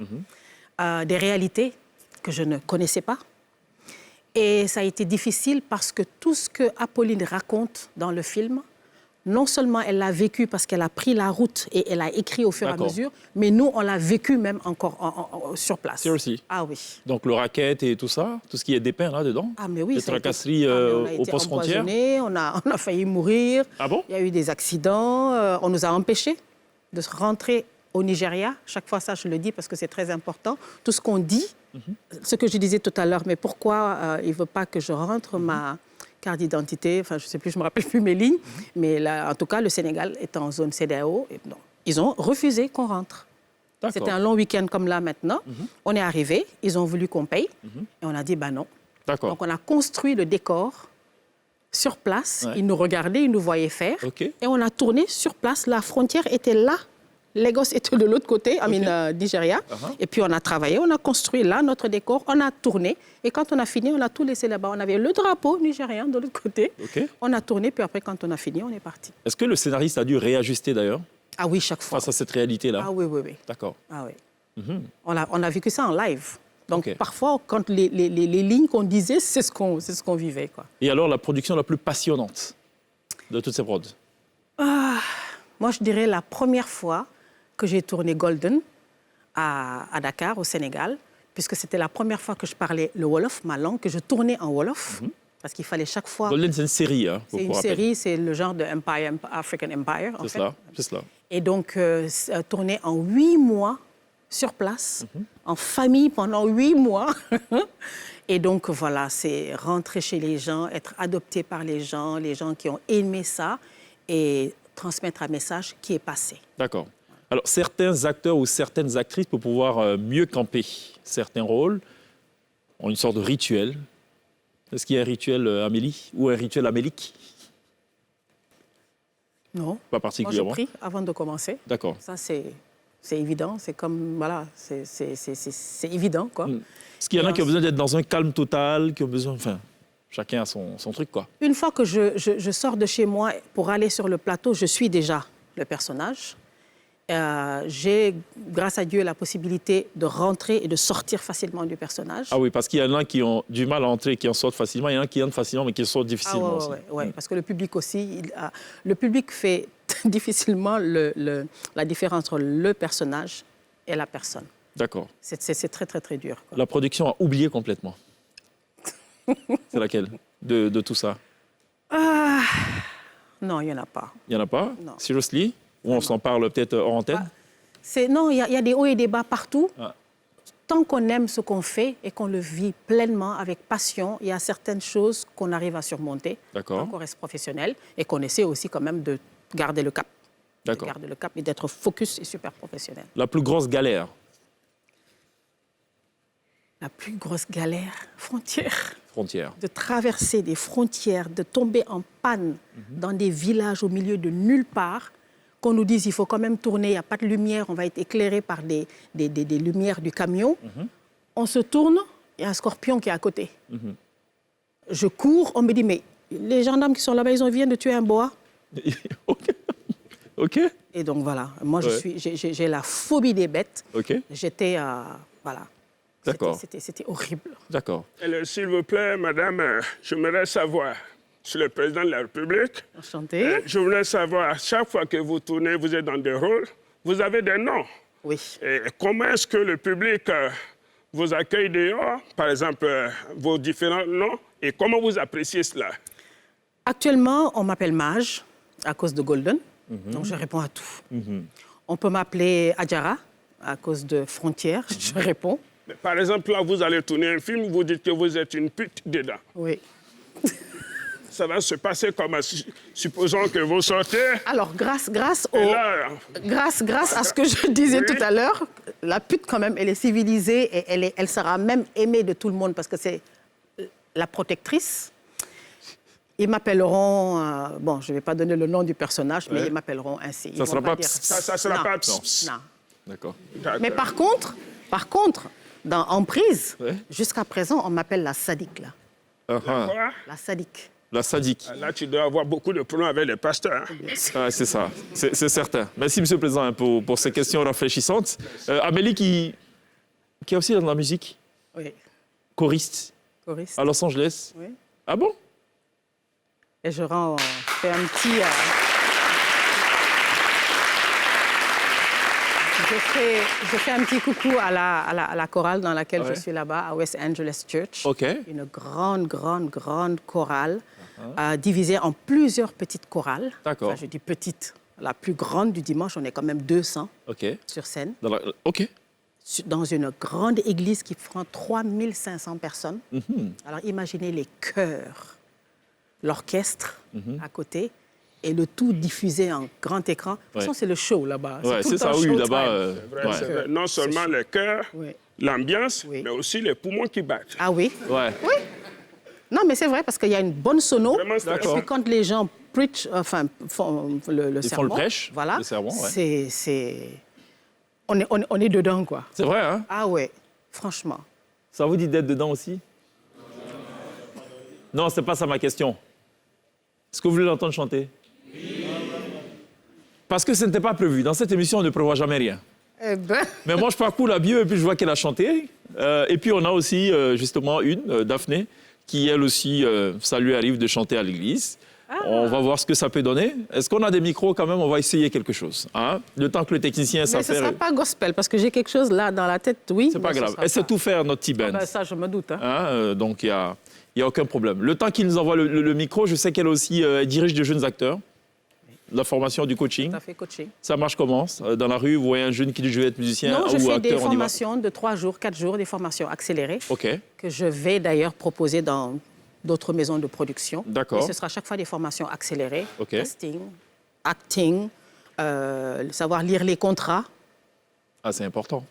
Des réalités que je ne connaissais pas. Et ça a été difficile parce que tout ce que Apolline raconte dans le film, non seulement elle l'a vécu parce qu'elle a pris la route et elle a écrit au fur et à mesure, mais nous, on l'a vécu même encore sur place. Aussi. Ah oui. Donc le racket et tout ça, tout ce qui est dépeint là-dedans. Ah mais oui. Les tracasseries au poste frontière. On a failli mourir. Ah bon? Il y a eu des accidents. On nous a empêchés de rentrer au Nigeria. Chaque fois ça, je le dis parce que c'est très important. Tout ce qu'on dit, ce que je disais tout à l'heure, mais pourquoi il ne veut pas que je rentre ma carte d'identité, enfin je ne sais plus, je ne me rappelle plus mes lignes, mais là, en tout cas, le Sénégal est en zone CEDEAO. Et non, ils ont refusé qu'on rentre. C'était un long week-end comme là maintenant. On est arrivé, ils ont voulu qu'on paye, et on a dit non. Donc on a construit le décor sur place. Ils nous regardaient, ils nous voyaient faire, et on a tourné sur place. La frontière était là. Lagos était de l'autre côté, Nigeria. Et puis on a travaillé, on a construit là notre décor, on a tourné. Et quand on a fini, on a tout laissé là-bas. On avait le drapeau nigérien de l'autre côté. On a tourné, puis après, quand on a fini, on est parti. Est-ce que le scénariste a dû réajuster d'ailleurs? Ah oui, chaque fois. Face à cette réalité-là? Ah oui, oui, oui. D'accord. Ah oui. On a vécu ça en live. Donc parfois, quand les lignes qu'on disait, c'est ce qu'on vivait, quoi. Et alors, la production la plus passionnante de toutes ces prods? Moi, je dirais la première fois que j'ai tourné Golden à Dakar, au Sénégal, puisque c'était la première fois que je parlais le Wolof, ma langue, que je tournais en Wolof, parce qu'il fallait chaque fois... Golden, c'est une série, hein, c'est une série, c'est le genre de Empire, African Empire, en fait. C'est cela. Et donc, tourner en 8 mois sur place, en famille pendant 8 mois. Et donc, voilà, c'est rentrer chez les gens, être adopté par les gens qui ont aimé ça, et transmettre un message qui est passé. D'accord. Alors, certains acteurs ou certaines actrices, pour pouvoir mieux camper certains rôles, ont une sorte de rituel. Est-ce qu'il y a un rituel Amélie ou un rituel amélique? Non. Pas particulièrement. Moi, je prie avant de commencer. D'accord. Ça, c'est évident. C'est comme, voilà, c'est évident, quoi. Est-ce qu'il y en a qui ont besoin d'être dans un calme total, qui ont besoin... Enfin, chacun a son truc, quoi. Une fois que je sors de chez moi pour aller sur le plateau, je suis déjà le personnage. J'ai, grâce à Dieu, la possibilité de rentrer et de sortir facilement du personnage. Ah oui, parce qu'il y en a qui ont du mal à entrer et qui en sortent facilement. Il y en a qui entrent facilement, mais qui en sortent difficilement aussi. Oui, parce que le public aussi, le public fait difficilement la différence entre le personnage et la personne. D'accord. C'est très, très, très dur, quoi. La production a oublié complètement. C'est laquelle de tout ça? Non, il n'y en a pas. Il n'y en a pas? Non. Seriously? Ou on s'en parle peut-être hors antenne? Non, il y a des hauts et des bas partout. Tant qu'on aime ce qu'on fait et qu'on le vit pleinement, avec passion, il y a certaines choses qu'on arrive à surmonter. D'accord. Qu'on reste professionnel et qu'on essaie aussi quand même de garder le cap. D'accord. De garder le cap et d'être focus et super professionnel. La plus grosse galère? La plus grosse galère, frontière. Frontière. De traverser des frontières, de tomber en panne dans des villages au milieu de nulle part, qu'on nous dise il faut quand même tourner, il n'y a pas de lumière, on va être éclairé par des lumières du camion. On se tourne, il y a un scorpion qui est à côté. Je cours, on me dit mais les gendarmes qui sont là-bas, ils viennent de tuer un boa. OK. Et donc voilà, moi j'ai la phobie des bêtes. OK. J'étais voilà. D'accord. C'était horrible. D'accord. S'il vous plaît, madame, j'aimerais savoir, sur le président de la République. Enchanté. Je voulais savoir, chaque fois que vous tournez, vous êtes dans des rôles, vous avez des noms. Oui. Et comment est-ce que le public vous accueille dehors, par exemple, vos différents noms, et comment vous appréciez cela? Actuellement, on m'appelle Mage, à cause de Golden, donc je réponds à tout. On peut m'appeler Adjara, à cause de Frontières, je réponds. Mais par exemple, là, vous allez tourner un film, vous dites que vous êtes une pute dedans. Oui. Ça va se passer comme, supposons que vous sortez. Alors, grâce à ce que je disais tout à l'heure, la pute, quand même, elle est civilisée et elle sera même aimée de tout le monde parce que c'est la protectrice. Ils m'appelleront... bon, je ne vais pas donner le nom du personnage, mais ils m'appelleront ainsi. Ça ne sera pas... Ça sera pas... Non. D'accord. Mais par contre, dans Emprise, jusqu'à présent, on m'appelle la sadique, là. La sadique. La sadique. Là, tu dois avoir beaucoup de problèmes avec les pasteurs. Hein. Ah, c'est ça, c'est certain. Merci, Monsieur le Président, pour ces questions rafraîchissantes. Amélie, qui est aussi dans la musique, Oui, choriste, choriste. à Los Angeles. Oui. Ah bon? Et je fais un petit... Je fais un petit coucou à la chorale dans laquelle je suis là-bas, à West Angeles Church. OK. Une grande chorale, divisée en plusieurs petites chorales. D'accord. Enfin, je dis petite. La plus grande du dimanche, on est quand même 200 sur scène. OK. Dans une grande église qui prend 3500 personnes. Alors imaginez les chœurs, l'orchestre à côté. Et le tout diffusé en grand écran. De toute façon, c'est le show là-bas. Ouais, c'est ça, oui, là-bas. C'est vrai. Non seulement les chœurs, l'ambiance, mais aussi les poumons qui battent. Ah oui? Ouais. Oui. Non, mais c'est vrai, parce qu'il y a une bonne sono. Vraiment, c'est Et puis quand les gens preach, font le sermon. Ils font le prêche, voilà, le sermon, ouais. On est dedans, quoi. C'est vrai, hein? Ah ouais, franchement. Ça vous dit d'être dedans aussi? Non, c'est pas ça ma question. Est-ce que vous voulez l'entendre chanter? Parce que ce n'était pas prévu. Dans cette émission, on ne prévoit jamais rien. Eh ben... Mais moi, je parcours la bio et puis je vois qu'elle a chanté. Et puis, on a aussi, justement, Daphné, qui, elle aussi, ça lui arrive de chanter à l'église. On va voir ce que ça peut donner. Est-ce qu'on a des micros quand même? On va essayer quelque chose. Hein? Le temps que le technicien s'affaire... Mais ce ne sera pas gospel, parce que j'ai quelque chose là dans la tête, oui. C'est pas grave. Elle sait tout faire, notre T-Band. Ah ben ça, je me doute. Hein. Donc, il n'y a aucun problème. Le temps qu'il nous envoie le micro, je sais qu'elle aussi dirige de jeunes acteurs. La formation du coaching. Tout à fait, coaching. Ça marche comment? Dans la rue, vous voyez un jeune qui dit je vais être musicien ou acteur, non, je fais des on y va? formations de 3 jours, 4 jours, des formations accélérées. OK. Que je vais d'ailleurs proposer dans d'autres maisons de production. D'accord. Et ce sera chaque fois des formations accélérées. OK. Casting, acting, savoir lire les contrats. Ah, c'est important.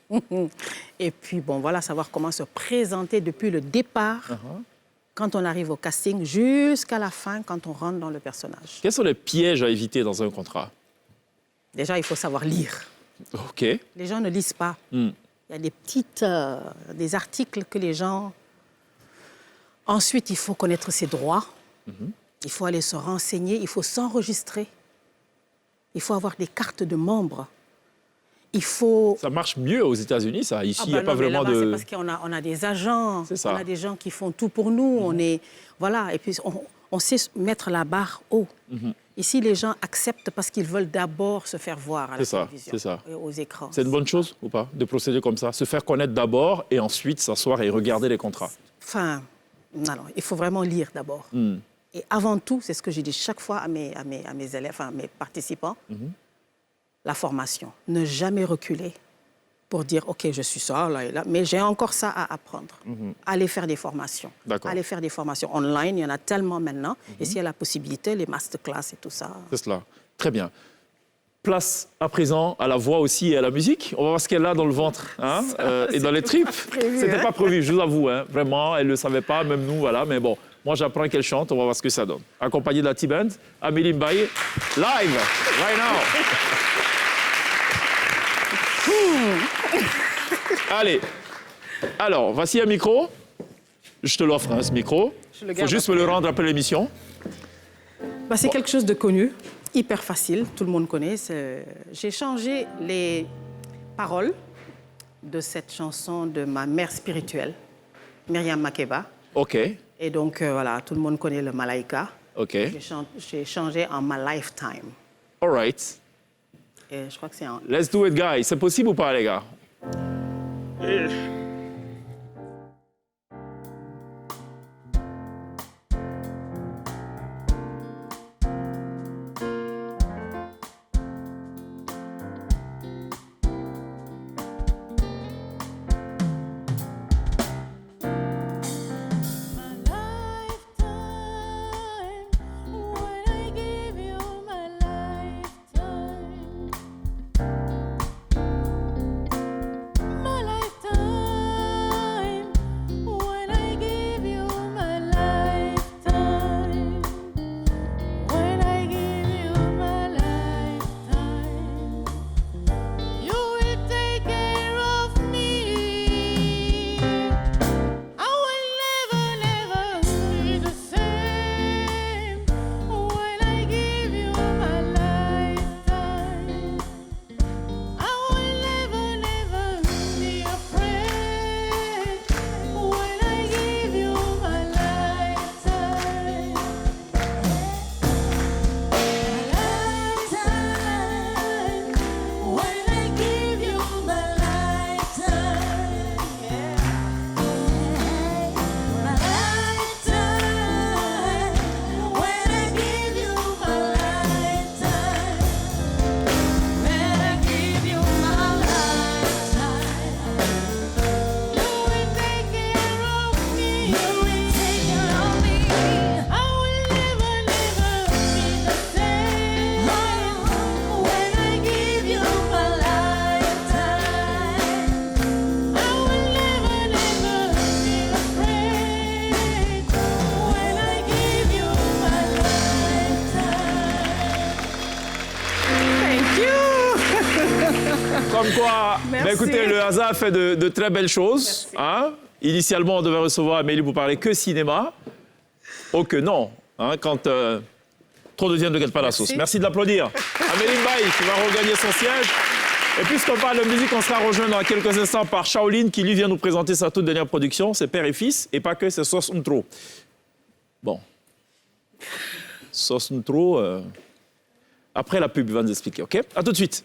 Et puis, bon, voilà, savoir comment se présenter depuis le départ, quand on arrive au casting, jusqu'à la fin, quand on rentre dans le personnage. Quels sont les pièges à éviter dans un contrat? Déjà, il faut savoir lire. OK. Les gens ne lisent pas. Il y a des articles que les gens... Ensuite, il faut connaître ses droits. Il faut aller se renseigner. Il faut s'enregistrer. Il faut avoir des cartes de membres. Il faut... Ça marche mieux aux États-Unis, ça. Ici, il n'y a pas vraiment là-bas, de... C'est parce qu'on a des agents. C'est ça. On a des gens qui font tout pour nous. On est... Voilà. Et puis, on sait mettre la barre haut. Ici, les gens acceptent parce qu'ils veulent d'abord se faire voir à la télévision. C'est ça. Et aux écrans. C'est une bonne chose ou pas, de procéder comme ça? Se faire connaître d'abord et ensuite s'asseoir et regarder les contrats. Enfin, non, il faut vraiment lire d'abord. Et avant tout, c'est ce que je dis chaque fois à mes élèves, à mes participants, la formation. Ne jamais reculer pour dire, OK, je suis ça, là et là, mais j'ai encore ça à apprendre. Allez faire des formations. Allez faire des formations online, il y en a tellement maintenant. Et s'il y a la possibilité, les masterclass et tout ça. C'est cela. Très bien. Place à présent à la voix aussi et à la musique. On va voir ce qu'elle a dans le ventre et dans les tripes. C'était pas prévu, je vous avoue. Vraiment, elle ne le savait pas, même nous, voilà. Mais bon, moi, j'apprends qu'elle chante. On va voir ce que ça donne. Accompagnée de la T-Band, Amélie Mbaye, live, right now. Allez. Alors, voici un micro. Je te l'offre, ce micro. Il faut juste me le rendre après l'émission. C'est quelque chose de connu. Hyper facile, tout le monde connaît. J'ai changé les paroles de cette chanson de ma mère spirituelle, Myriam Makeba. OK. Et donc, voilà, tout le monde connaît le Malaika. OK. J'ai changé en My Lifetime. All right. Et je crois que c'est en... Let's do it, guys. C'est possible ou pas, les gars? My lifetime. comme quoi, Merci. ben écoutez, le hasard fait de très belles choses. Hein. Initialement, on devait recevoir Amélie pour parler que cinéma. Oh que non, hein, quand trop de viande ne gâte pas la sauce. Merci de l'applaudir. Amélie Mbaye qui va regagner son siège. Et puisqu'on parle de musique, on sera rejoint dans quelques instants par Shaolin qui lui vient nous présenter sa toute dernière production. C'est Père et Fils, et pas que, c'est Sauce Ntro. Bon. Sauce Ntro, après la pub, il va nous expliquer, ok? À tout de suite.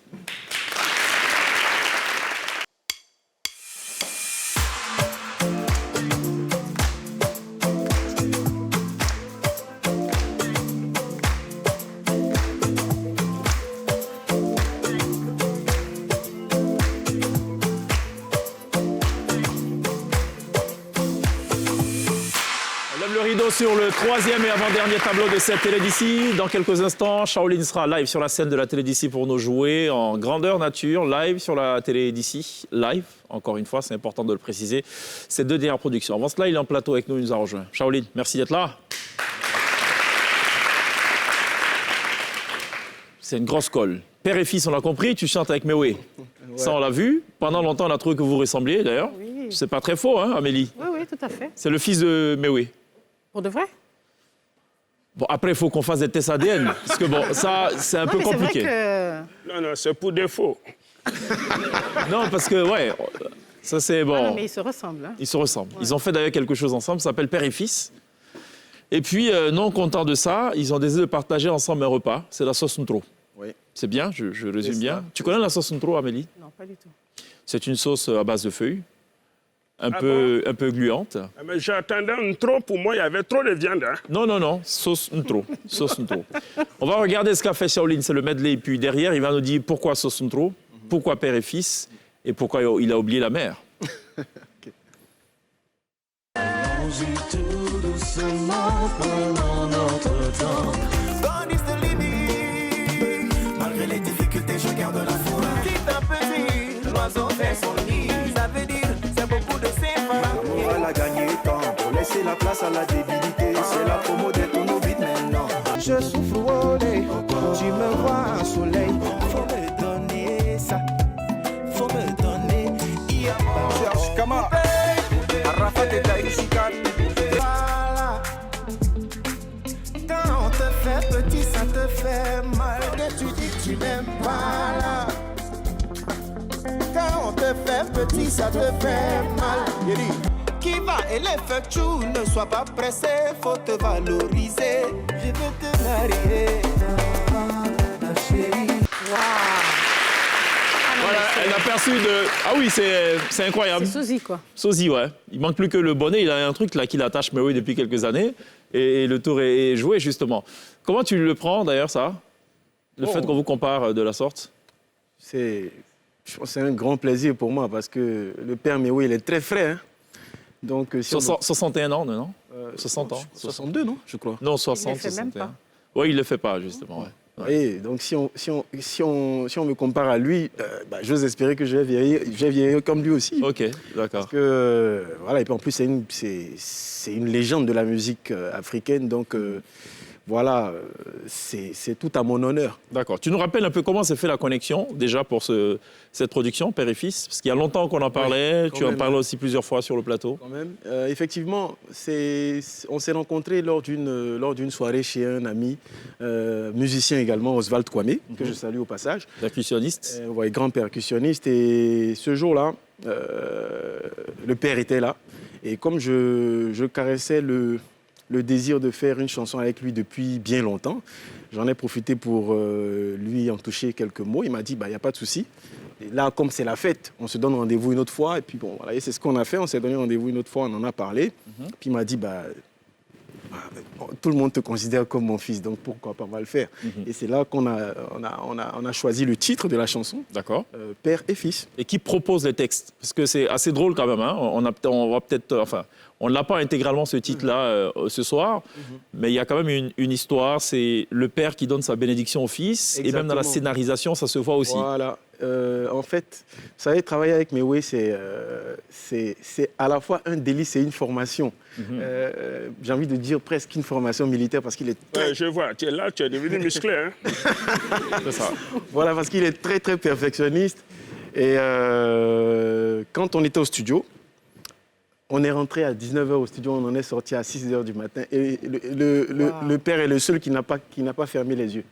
Sur le troisième et avant-dernier tableau de cette télé d'ici. Dans quelques instants, Shaolin sera live sur la scène de la télé d'ici pour nous jouer en grandeur nature, live sur la télé d'ici, live, encore une fois, c'est important de le préciser, ces deux dernières productions. Avant cela, il est en plateau avec nous, il nous a rejoint. Shaolin, merci d'être là. C'est une grosse colle. Père et fils, on l'a compris, tu chantes avec Mewé. Ouais. Ça, on l'a vu. Pendant longtemps, on a trouvé que vous ressembliez, d'ailleurs. Oui. C'est pas très faux, hein, Amélie? Oui, oui, tout à fait. C'est le fils de Mewé. Pour de vrai? Bon, après, il faut qu'on fasse des tests ADN, parce que bon, ça, c'est un peu compliqué. Vrai que... Non, c'est pour défaut. Non, parce que, ouais, ça c'est bon. Ah non, mais ils se ressemblent. Hein. Ils se ressemblent. Ouais. Ils ont fait d'ailleurs quelque chose ensemble, ça s'appelle Père et Fils. Et puis, non content de ça, ils ont décidé de partager ensemble un repas. C'est la sauce Ntro. Oui. C'est bien, je résume bien. Tu connais la sauce Ntro, Amélie? Non, pas du tout. C'est une sauce à base de feuilles. Un peu gluante. Ah, mais j'attendais un trop, pour moi, il y avait trop de viande. Hein. Non, sauce Ntro. Sauce Ntro. On va regarder ce qu'a fait Shaolin, c'est le medley. Et puis derrière, il va nous dire pourquoi sauce Ntro, pourquoi Père et Fils, et pourquoi il a oublié la mère. Okay. Tout doucement pendant notre temps. God is the limit. Malgré les difficultés, je garde la foi. Petit à petit, l'oiseau fait son nid. Ça veut dire, c'est beaucoup de séparation. Elle a gagné temps pour laisser la place à la débilité. C'est la promo de ton orbite maintenant. Je souffre au lait, tu me vois un soleil. Faut me donner ça, faut me donner. Serge Kama, Arafat et Taïchikan. Voilà. Quand on te fait petit, ça te fait mal. Que tu dis que tu n'aimes pas là. Quand on te fait petit, ça te fait mal. Qui va et l'effectuer, ne sois pas pressé, faut te valoriser. Je veux te marier, ma chérie. Wow. Voilà, elle a perçu de... Ah oui, c'est incroyable. C'est sosie, quoi. Sosie, ouais. Il manque plus que le bonnet. Il a un truc là qui l'attache, mais oui, depuis quelques années. Et le tour est joué, justement. Comment tu le prends, d'ailleurs, ça? Le fait qu'on vous compare de la sorte? Je pense que c'est un grand plaisir pour moi parce que le père Mewé, il est très frais. Hein. Donc, si 61 ans, non 60 ans 62, non, je crois. Non, 60, il le fait 61. même pas. Oui, il ne le fait pas, justement. Ouais. Ouais. Et donc, si on me compare à lui, j'ose espérer que je vais vieillir comme lui aussi. Ok, d'accord. Parce que, voilà, et puis en plus, c'est une légende de la musique africaine, donc... Voilà, c'est tout à mon honneur. D'accord. Tu nous rappelles un peu comment s'est fait la connexion, déjà, pour cette production, Père et Fils? Parce qu'il y a longtemps qu'on en parlait, oui, tu en parlais aussi plusieurs fois sur le plateau. Quand même. Effectivement, on s'est rencontrés lors d'une soirée chez un ami, musicien également, Oswald Kwame, que je salue au passage. Percussionniste. Oui, grand percussionniste. Et ce jour-là, le père était là. Et comme je caressais le désir de faire une chanson avec lui depuis bien longtemps. J'en ai profité pour lui en toucher quelques mots. Il m'a dit, il n'y a pas de souci. Et là, comme c'est la fête, on se donne rendez-vous une autre fois. Et puis bon, voilà, c'est ce qu'on a fait. On s'est donné rendez-vous une autre fois, on en a parlé. Puis il m'a dit, tout le monde te considère comme mon fils, donc pourquoi pas, on va le faire. Et c'est là qu'on a choisi le titre de la chanson. D'accord. Père et Fils. Et qui propose les textes? Parce que c'est assez drôle quand même. Hein. On ne l'a pas intégralement ce titre-là ce soir, mais il y a quand même une histoire. C'est le père qui donne sa bénédiction au fils. Exactement. Et même dans la scénarisation, ça se voit aussi. Voilà. En fait, vous savez, travailler avec Mewé, c'est à la fois un délice et une formation. J'ai envie de dire presque une formation militaire parce qu'il est très... je vois, tu es là, tu es devenu musclé. Hein. C'est ça. Voilà, parce qu'il est très, très perfectionniste. Et quand on était au studio, on est rentré à 19h au studio, on en est sorti à 6h du matin. Et le père est le seul qui n'a pas fermé les yeux.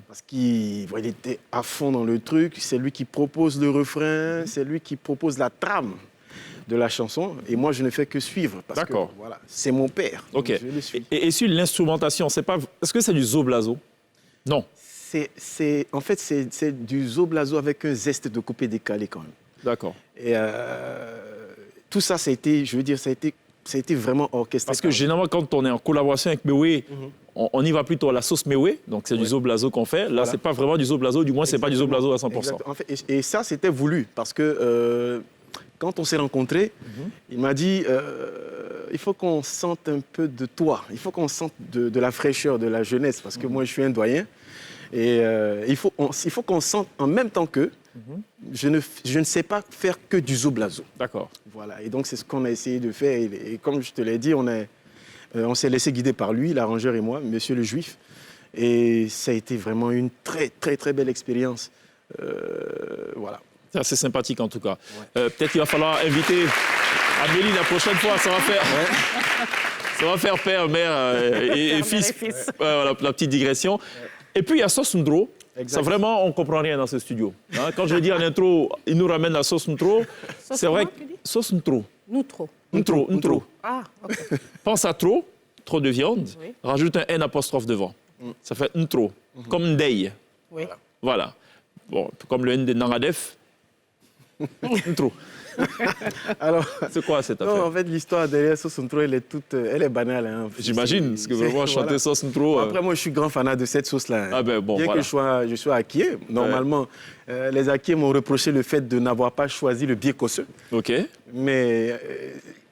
Parce qu'il était à fond dans le truc. C'est lui qui propose le refrain, c'est lui qui propose la trame de la chanson. Et moi, je ne fais que suivre. Parce que voilà, c'est mon père. Ok. Donc je le suis. Et sur l'instrumentation, est-ce que c'est du zo-blazo? Non. En fait, c'est du zo-blazo avec un zeste de coupé décalé quand même. D'accord. Et tout ça, ça a été vraiment orchestré. Parce que généralement, quand on est en collaboration avec Mewé, on y va plutôt à la sauce Mewé, donc c'est du zo-blazo qu'on fait. Là, c'est pas vraiment du zo-blazo, du moins, c'est pas du zo-blazo à 100%. En fait, et ça, c'était voulu, parce que quand on s'est rencontrés, il m'a dit il faut qu'on sente un peu de toi, il faut qu'on sente de la fraîcheur, de la jeunesse, parce que moi, je suis un doyen. Et il faut qu'on sente en même temps qu'eux. Je ne sais pas faire que du zo-blazo. D'accord. Voilà, et donc c'est ce qu'on a essayé de faire. Et comme je te l'ai dit, on s'est laissé guider par lui, l'arrangeur et moi, Monsieur le Juif. Et ça a été vraiment une très, très, très belle expérience. Voilà. C'est assez sympathique en tout cas. Peut-être qu'il va falloir inviter Amélie la prochaine fois, ça va faire père, mère et fils. Voilà, la petite digression. Et puis il y a Sauce Ndro. Ça, vraiment, on ne comprend rien dans ce studio. Hein, quand je dis en intro, il nous ramène la sauce Ntro. C'est vrai que sauce Ntro. Ntro. Ah, ok. Pense à trop de viande, rajoute un N apostrophe devant. Ça fait Ntro, comme Ndei. Oui. Voilà. Bon, comme le N de Nangadef. Ntro. Alors, c'est quoi cette affaire? Non, en fait, l'histoire derrière Sauce Ntro, elle est banale. Hein. J'imagine, parce que vraiment chanter Sauce Ntro... Après, moi, je suis grand fanat de cette sauce-là. Hein. Ah ben, bon, bien que je sois acquié, normalement, les acquiers m'ont reproché le fait de n'avoir pas choisi le biais cosseux. OK. Mais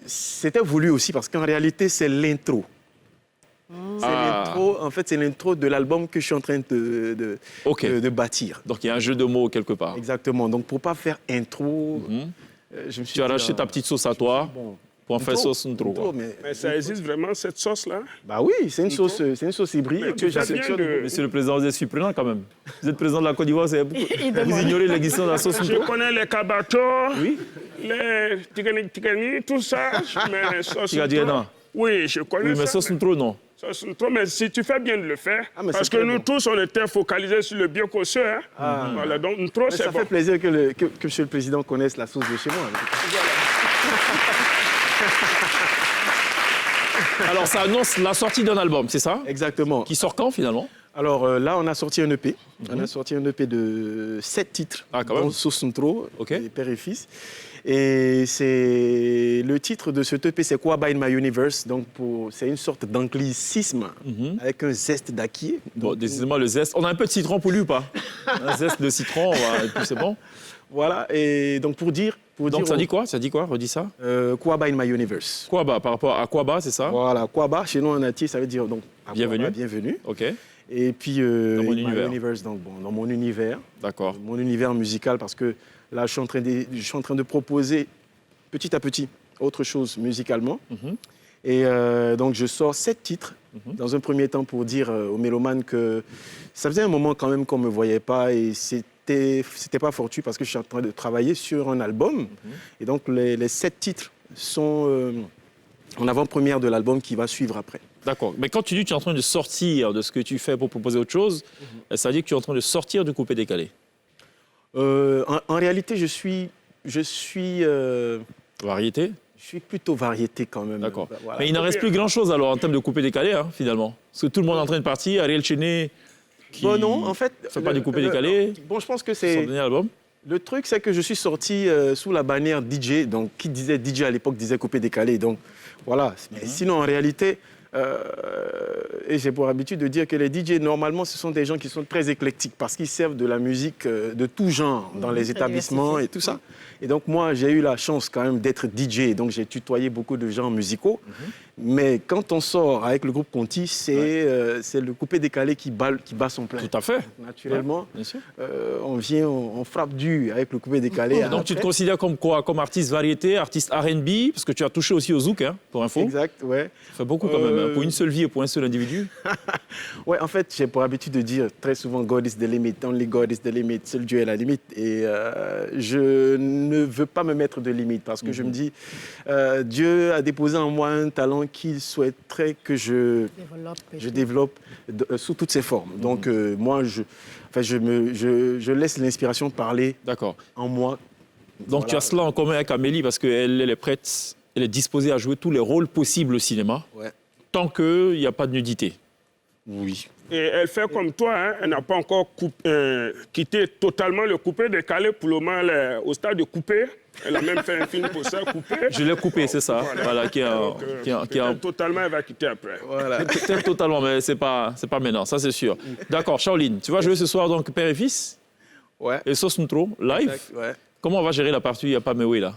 c'était voulu aussi, parce qu'en réalité, c'est l'intro. C'est l'intro, en fait, c'est l'intro de l'album que je suis en train de bâtir. Donc, il y a un jeu de mots quelque part. Exactement. Donc, pour ne pas faire intro... Tu as racheté ta petite sauce à toi pour en faire sauce Ntro. Mais ça existe vraiment, cette sauce-là? Bah oui, c'est une sauce hybride que j'affectionne. Monsieur le Président, vous êtes surprenant quand même. Vous êtes président de la Côte d'Ivoire, vous ignorez l'existence de la sauce Ntro? Je connais les kabato, les tigani, tout ça, mais sauce Ntro... Oui, je connais ça. Mais sauce Ntro, non. Sauce Ntro, mais si tu fais bien de le faire, parce que nous tous, on était focalisés sur le biocosseux. Hein. Voilà, donc Ntro, c'est bon. Ça fait plaisir que Monsieur le Président connaisse la sauce de chez moi. Alors, ça annonce la sortie d'un album, c'est ça? Exactement. Qui sort quand, finalement? Alors là, on a sorti un EP. On a sorti un EP de 7 titres, dont Sauce Ntro, père et fils. Et le titre de ce EP, c'est Kwaba in My Universe. Donc, c'est une sorte d'anglicisme avec un zeste d'acquier. Bon, décidément, le zeste. On a un peu de citron pour lui ou pas? Un zeste de citron, et puis c'est bon. Voilà, et donc pour dire... Donc ça dit quoi? Ça dit quoi? Redis ça. Kwaba in My Universe. Kwaba, par rapport à Kwaba, c'est ça? Voilà, Kwaba, chez nous en Ati, ça veut dire donc... Bienvenue. Kwaba, bienvenue. OK. Et puis... dans mon univers. Universe, donc bon, dans mon univers. D'accord. Mon univers musical, parce que là, je suis en train de proposer petit à petit autre chose musicalement. Et donc, je sors 7 titres dans un premier temps pour dire aux mélomanes que ça faisait un moment quand même qu'on ne me voyait pas et c'était pas fortuit parce que je suis en train de travailler sur un album. Et donc, les 7 titres sont en avant-première de l'album qui va suivre après. D'accord. Mais quand tu dis que tu es en train de sortir de ce que tu fais pour proposer autre chose, ça veut dire que tu es en train de sortir du coupé décalé? En réalité, je suis variété? Je suis plutôt variété quand même. D'accord. Voilà. Mais il n'en reste plus grand-chose alors en termes de coupé décalé, hein, finalement. Parce que tout le monde est en train de partir. Ariel Chené, qui non, en fait, fait pas du coupé décalé. Bon, je pense que c'est... Son dernier album. Le truc, c'est que je suis sorti sous la bannière DJ. Donc, qui disait DJ à l'époque disait coupé décalé. Donc, voilà. Mais sinon, en réalité... et j'ai pour habitude de dire que les DJ, normalement, ce sont des gens qui sont très éclectiques parce qu'ils servent de la musique de tout genre dans les établissements et tout ça. Et donc, moi, j'ai eu la chance quand même d'être DJ. Donc, j'ai tutoyé beaucoup de gens musicaux. Mais quand on sort avec le groupe Conti, c'est le coupé-décalé qui bat son plein. Tout à fait. Naturellement, bien sûr. On frappe dur avec le coupé-décalé. Donc tu te considères comme quoi? Comme artiste variété, artiste R&B, parce que tu as touché aussi au zouk, hein, pour info. Exact, ouais. Ça fait beaucoup quand même, hein, pour une seule vie et pour un seul individu. Ouais, en fait, j'ai pour habitude de dire très souvent God is the limit, only God is the limit, seul Dieu est la limite. Et je ne veux pas me mettre de limite parce que je me dis, Dieu a déposé en moi un talent qu'il souhaiterait que je développe sous toutes ses formes. Donc moi, je laisse l'inspiration parler en moi. Donc tu as cela en commun avec Amélie parce qu'elle est prête, elle est disposée à jouer tous les rôles possibles au cinéma, tant qu'il n'y a pas de nudité. Oui. Et elle fait comme toi, hein, elle n'a pas encore quitté totalement le coupé-décalé. Pour le moment, elle est au stade de coupé. Elle a même fait un film pour ça, coupé. Je l'ai coupé, c'est ça. Voilà, totalement, elle va quitter après. Voilà. Peut-être totalement, mais c'est pas maintenant, ça c'est sûr. D'accord, Shaolin, tu vas jouer ce soir donc père et fils. Ouais. Et Sauce Ntro, live. Exact, ouais. Comment on va gérer la partie où il n'y a pas Mewé là?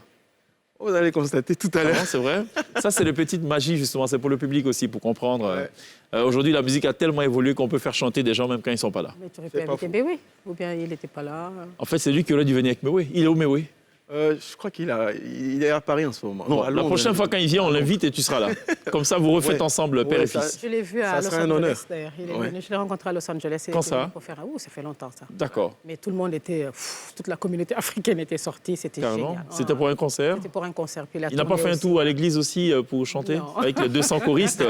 Vous allez constater tout à l'heure. C'est vrai. Ça, c'est les petites magies, justement. C'est pour le public aussi, pour comprendre. Aujourd'hui, la musique a tellement évolué qu'on peut faire chanter des gens même quand ils ne sont pas là. Mais tu aurais pu inviter Mewé, ou bien il n'était pas là. En fait, c'est lui qui aurait dû venir avec Mewé. Il est où, Mewé? Je crois qu'il est à Paris en ce moment. Non, la prochaine fois quand il vient, on l'invite et tu seras là. Comme ça, vous refaites ensemble, père et fils. Je l'ai vu à Los Angeles, d'ailleurs. Il est venu, je l'ai rencontré à Los Angeles. Quand ça? Ça fait longtemps, ça. D'accord. Mais tout le monde était... toute la communauté africaine était sortie, c'était génial. C'était pour un concert? C'était pour un concert. Puis il n'a pas fait un tour à l'église aussi pour chanter? Avec les 200 choristes?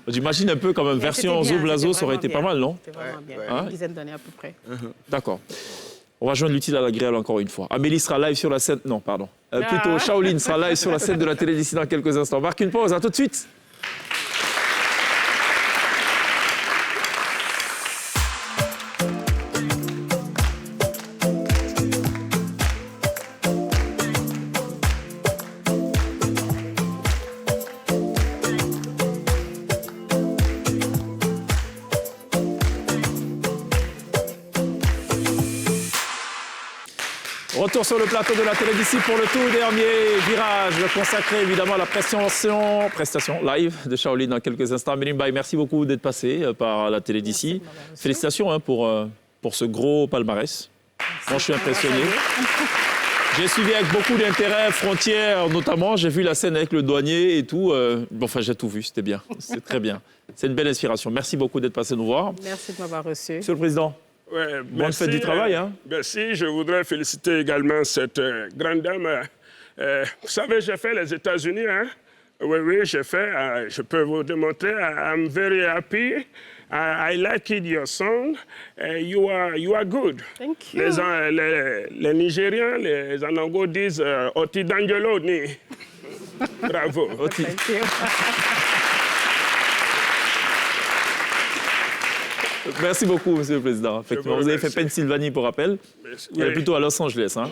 J'imagine un peu comme une version Zo Blazo, ça aurait été pas mal, non? C'était vraiment bien. Une dizaine d'années à peu près. D'accord. On va joindre l'utile à l'agréable encore une fois. Amélie sera live sur la scène... Non, pardon. Plutôt, Shaolin sera live sur la scène de la télé d'ici dans quelques instants. Marque une pause, à tout de suite. Retour sur le plateau de la télé d'ici pour le tout dernier virage consacré évidemment à la prestation live de Shaolin dans quelques instants. Amélie Mbaye, merci beaucoup d'être passé par la télé d'ici. Félicitations pour ce gros palmarès. Moi, je suis impressionné. J'ai suivi avec beaucoup d'intérêt Frontières notamment. J'ai vu la scène avec le douanier et tout. Enfin, j'ai tout vu, c'était bien. C'est très bien. C'est une belle inspiration. Merci beaucoup d'être passé nous voir. Merci de m'avoir reçu. Monsieur le Président. Ouais, bonne fête du travail. Hein. Merci. Je voudrais féliciter également cette grande dame. Vous savez, j'ai fait les États-Unis. Hein? Oui, j'ai fait. Je peux vous démontrer. I'm very happy. I like it, your song. You are good. Thank you. Les Nigériens, les Anango disent Oti D'Angelo ni. Bravo. Oti. Thank you. Merci beaucoup, Monsieur le Président. Effectivement, vous avez fait Pennsylvanie pour rappel. Elle est plutôt à Los Angeles. Hein.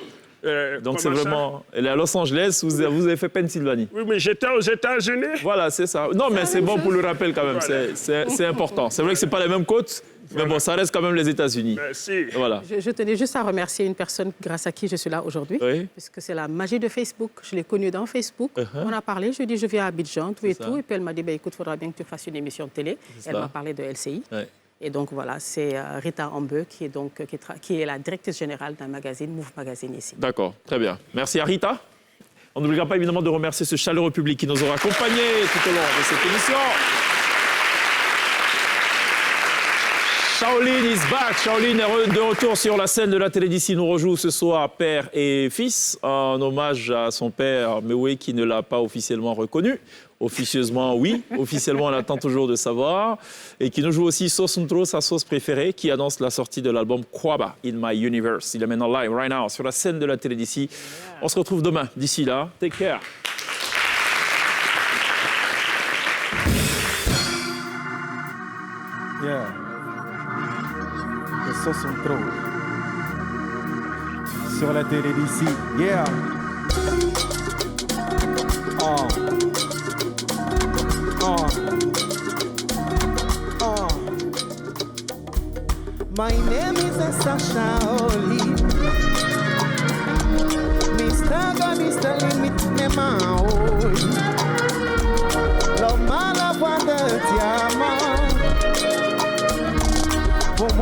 Donc c'est vraiment... Elle est à Los Angeles, vous avez fait Pennsylvanie. Oui, mais j'étais aux États-Unis. Voilà, c'est ça. Non, mais c'est bon pour le rappel quand même. Voilà. C'est important. C'est vrai que ce n'est pas les mêmes côtes, mais bon, ça reste quand même les États-Unis. Merci. Voilà. Je tenais juste à remercier une personne grâce à qui je suis là aujourd'hui. Oui. Puisque c'est la magie de Facebook. Je l'ai connue dans Facebook. On a parlé, je lui ai dit, je viens à Abidjan, tout et tout. Et puis elle m'a dit, écoute, il faudra bien que tu fasses une émission de télé. Elle m'a parlé de LCI. Ouais. Et donc voilà, c'est Rita Ambeu qui est la directrice générale d'un magazine, Move Magazine ici. D'accord, très bien. Merci à Rita. On n'oubliera pas évidemment de remercier ce chaleureux public qui nous aura accompagnés tout au long de cette émission. Shaolin is back. Shaolin est de retour sur la scène de la télé d'ici. Nous rejoue ce soir père et fils en hommage à son père Mewé qui ne l'a pas officiellement reconnu. Officieusement, oui. Officiellement, on attend toujours de savoir. Et qui nous joue aussi Sauce Ntro, sa sauce préférée, qui annonce la sortie de l'album Kwaba, In My Universe. Il est maintenant live, right now, sur la scène de la télé d'ici. On se retrouve demain. D'ici là, take care. Yeah. Le Sauce Ntro. Sur la télé d'ici. Yeah. Oh. My name is Sasha Oli. Mr. God is telling me to name my own. Love my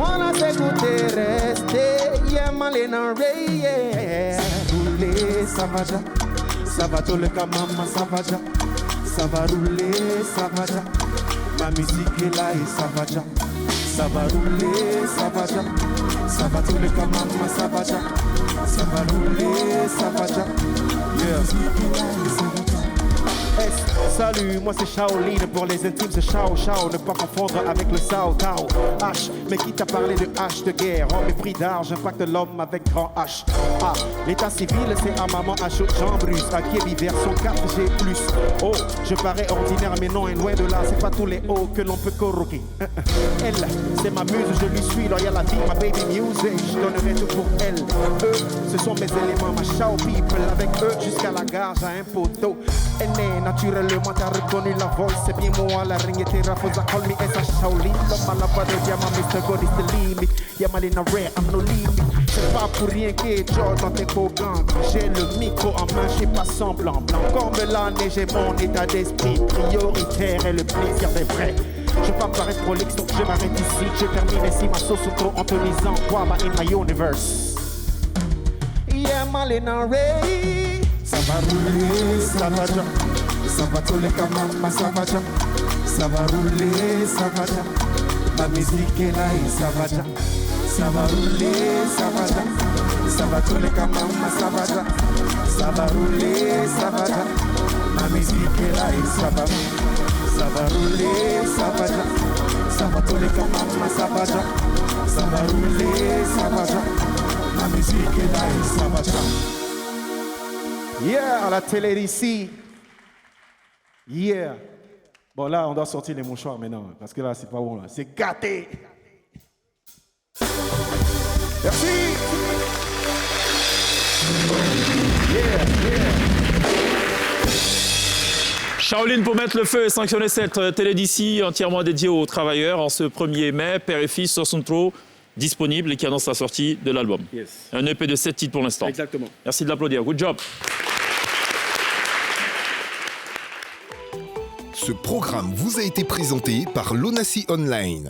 Wanna say good day, rester, yeah, malena ray, yeah. Rouler, ça va déjà, ça va tout le cas, maman, ça va déjà. Ça va rouler, ça va déjà. Ma musique est là et ça va déjà. Ça va rouler, ça va déjà. Ça va tout le cas, maman, ça va déjà. Ça va rouler, ça va déjà. Yeah. Salut, moi c'est Shaolin, pour les intimes c'est Shao Shao, ne pas confondre avec le Sao Tao. H, mais qui t'a parlé de H de guerre, en mépris d'argent, impacte l'homme avec grand H. Ah, l'état civil c'est à maman H, Jean Bruce, à qui est version 4G+. Oh, je parais ordinaire mais non, et loin de là, c'est pas tous les hauts que l'on peut corroquer. Elle, c'est ma muse, je lui suis loyal à vie, ma baby music, je donnerai tout pour elle. Eux, ce sont mes éléments, ma Shao people, avec eux jusqu'à la gare, j'ai un poteau. Elle est naturellement, t'as reconnu la voix, c'est bien moi, la ring était rafosa, call me as a Shaolin. L'homme à la voix de diamant, Mr. God is the limit. Yamalina rare, I'm no limit. C'est pas pour rien que George dans tes co-gangs. J'ai le micro en main, j'ai pas semblant blanc. Comme l'année, j'ai mon état d'esprit prioritaire et le plaisir des vrais. Je vais pas paraître prolixe, donc je m'arrête ici. Je termine ici ma sauce trop en te lisant quoi, in my universe. Yeah, Malina Ray. Ça va rouler, ça va déjà. Ça va tous les cas, maman, ça va déjà. Ça va rouler, ça va déjà. Ma musique est là et ça va déjà. Ça va rouler, ça va déjà. Ça va tous les cas, maman, ça va déjà. Ça va rouler, ça va déjà. Ma musique est là et ça va. Ça va rouler, ça va déjà. Ça va tous les cas, maman, ça va déjà. Ça va rouler, ça va déjà. Ma musique est là et ça va déjà. Yeah, à la télé d'ici. Yeah. Bon, là, on doit sortir les mouchoirs maintenant, parce que là, c'est pas bon, là. C'est gâté. Merci. Shaolin pour mettre le feu et sanctionner cette télé d'ici entièrement dédiée aux travailleurs en ce 1er mai. Père et fils, Sosuntro, disponible et qui annonce la sortie de l'album. Yes. Un EP de 7 titres pour l'instant. Exactement. Merci de l'applaudir. Good job. Ce programme vous a été présenté par l'Onassi Online.